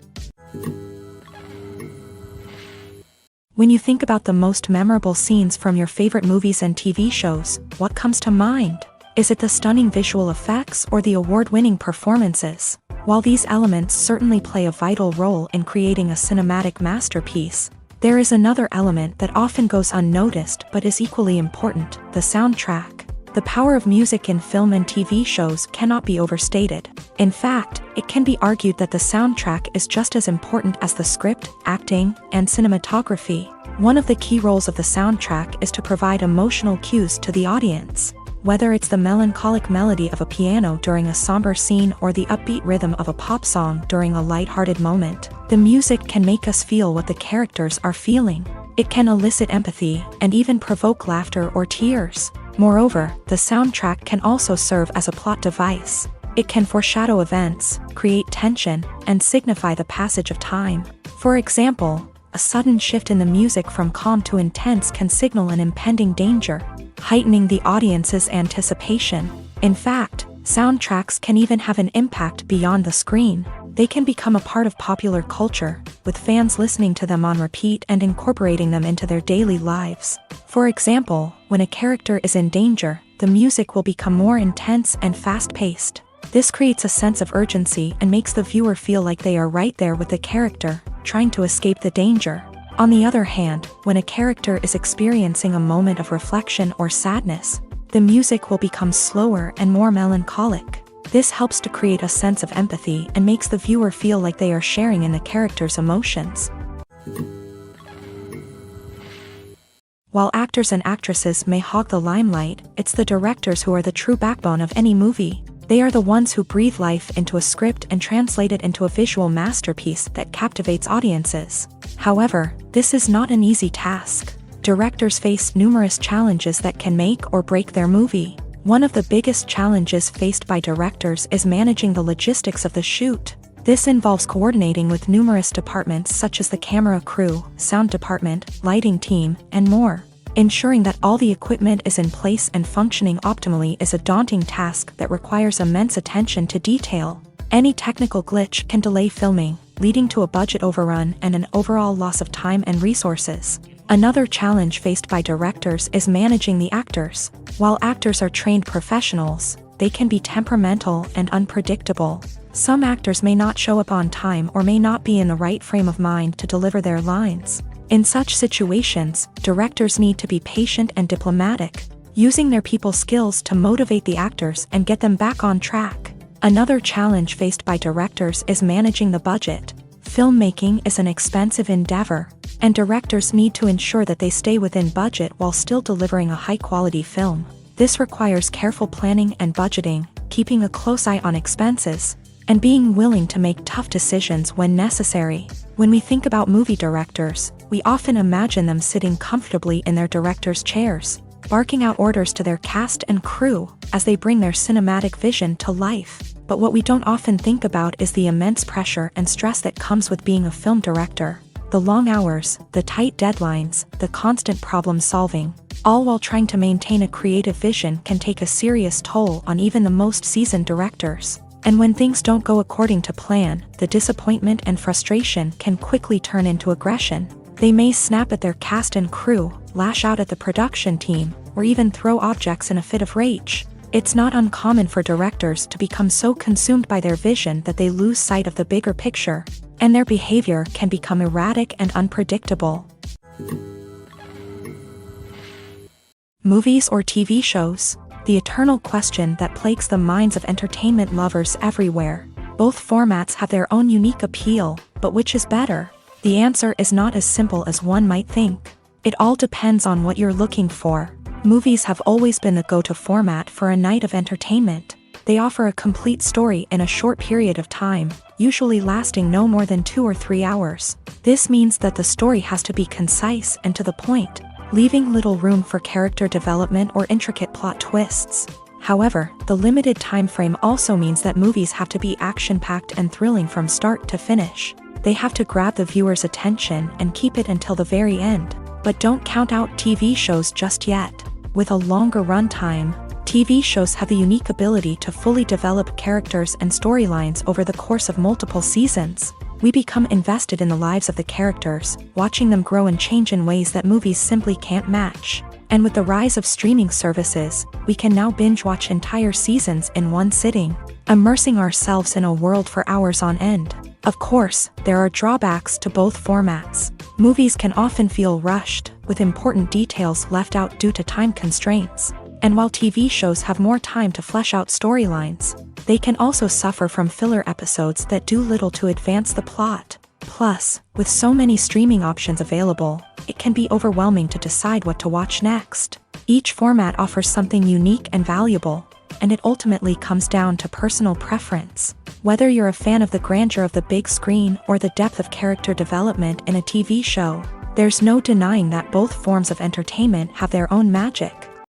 A: When you think about the most memorable scenes from your favorite movies and TV shows, what comes to mind? Is it the stunning visual effects or the award-winning performances? While these elements certainly play a vital role in creating a cinematic masterpiece, there is another element that often goes unnoticed but is equally important: the soundtrack. The power of music in film and TV shows cannot be overstated. In fact, it can be argued that the soundtrack is just as important as the script, acting, and cinematography. One of the key roles of the soundtrack is to provide emotional cues to the audience. Whether it's the melancholic melody of a piano during a somber scene or the upbeat rhythm of a pop song during a lighthearted moment, the music can make us feel what the characters are feeling. It can elicit empathy and even provoke laughter or tears. Moreover, the soundtrack can also serve as a plot device. It can foreshadow events, create tension, and signify the passage of time. For example, a sudden shift in the music from calm to intense can signal an impending danger, heightening the audience's anticipation. In fact, soundtracks can even have an impact beyond the screen. They can become a part of popular culture, with fans listening to them on repeat and incorporating them into their daily lives. For example, when a character is in danger, the music will become more intense and fast-paced. This creates a sense of urgency and makes the viewer feel like they are right there with the character, trying to escape the danger. On the other hand, when a character is experiencing a moment of reflection or sadness, the music will become slower and more melancholic. This helps to create a sense of empathy and makes the viewer feel like they are sharing in the character's emotions. While actors and actresses may hog the limelight, it's the directors who are the true backbone of any movie. They are the ones who breathe life into a script and translate it into a visual masterpiece that captivates audiences. However, this is not an easy task. Directors face numerous challenges that can make or break their movie. One of the biggest challenges faced by directors is managing the logistics of the shoot. This involves coordinating with numerous departments such as the camera crew, sound department, lighting team, and more. Ensuring that all the equipment is in place and functioning optimally is a daunting task that requires immense attention to detail. Any technical glitch can delay filming, leading to a budget overrun and an overall loss of time and resources. Another challenge faced by directors is managing the actors. While actors are trained professionals, they can be temperamental and unpredictable. Some actors may not show up on time or may not be in the right frame of mind to deliver their lines. In such situations, directors need to be patient and diplomatic, using their people skills to motivate the actors and get them back on track. Another challenge faced by directors is managing the budget. Filmmaking is an expensive endeavor, and directors need to ensure that they stay within budget while still delivering a high-quality film. This requires careful planning and budgeting, keeping a close eye on expenses, and being willing to make tough decisions when necessary. When we think about movie directors, we often imagine them sitting comfortably in their director's chairs, barking out orders to their cast and crew as they bring their cinematic vision to life. But what we don't often think about is the immense pressure and stress that comes with being a film director. The long hours, the tight deadlines, the constant problem solving. all while trying to maintain a creative vision can take a serious toll on even the most seasoned directors. And when things don't go according to plan, the disappointment and frustration can quickly turn into aggression. They may snap at their cast and crew, lash out at the production team, or even throw objects in a fit of rage. It's not uncommon for directors to become so consumed by their vision that they lose sight of the bigger picture, and their behavior can become erratic and unpredictable. Movies or TV shows? The eternal question that plagues the minds of entertainment lovers everywhere. Both formats have their own unique appeal, but which is better? The answer is not as simple as one might think. It all depends on what you're looking for. Movies have always been the go-to format for a night of entertainment. They offer a complete story in a short period of time, usually lasting no more than 2 or 3 hours. This means that the story has to be concise and to the point, leaving little room for character development or intricate plot twists. However, the limited time frame also means that movies have to be action-packed and thrilling from start to finish. They have to grab the viewer's attention and keep it until the very end. But don't count out TV shows just yet. With a longer runtime, TV shows have the unique ability to fully develop characters and storylines over the course of multiple seasons. We become invested in the lives of the characters, watching them grow and change in ways that movies simply can't match. And with the rise of streaming services, we can now binge-watch entire seasons in one sitting, immersing ourselves in a world for hours on end. Of course, there are drawbacks to both formats. Movies can often feel rushed, with important details left out due to time constraints. And while TV shows have more time to flesh out storylines, they can also suffer from filler episodes that do little to advance the plot. Plus, with so many streaming options available, it can be overwhelming to decide what to watch next. Each format offers something unique and valuable, and it ultimately comes down to personal preference. Whether you're a fan of the grandeur of the big screen or the depth of character development in a TV show, there's no denying that both forms of entertainment have their own magic.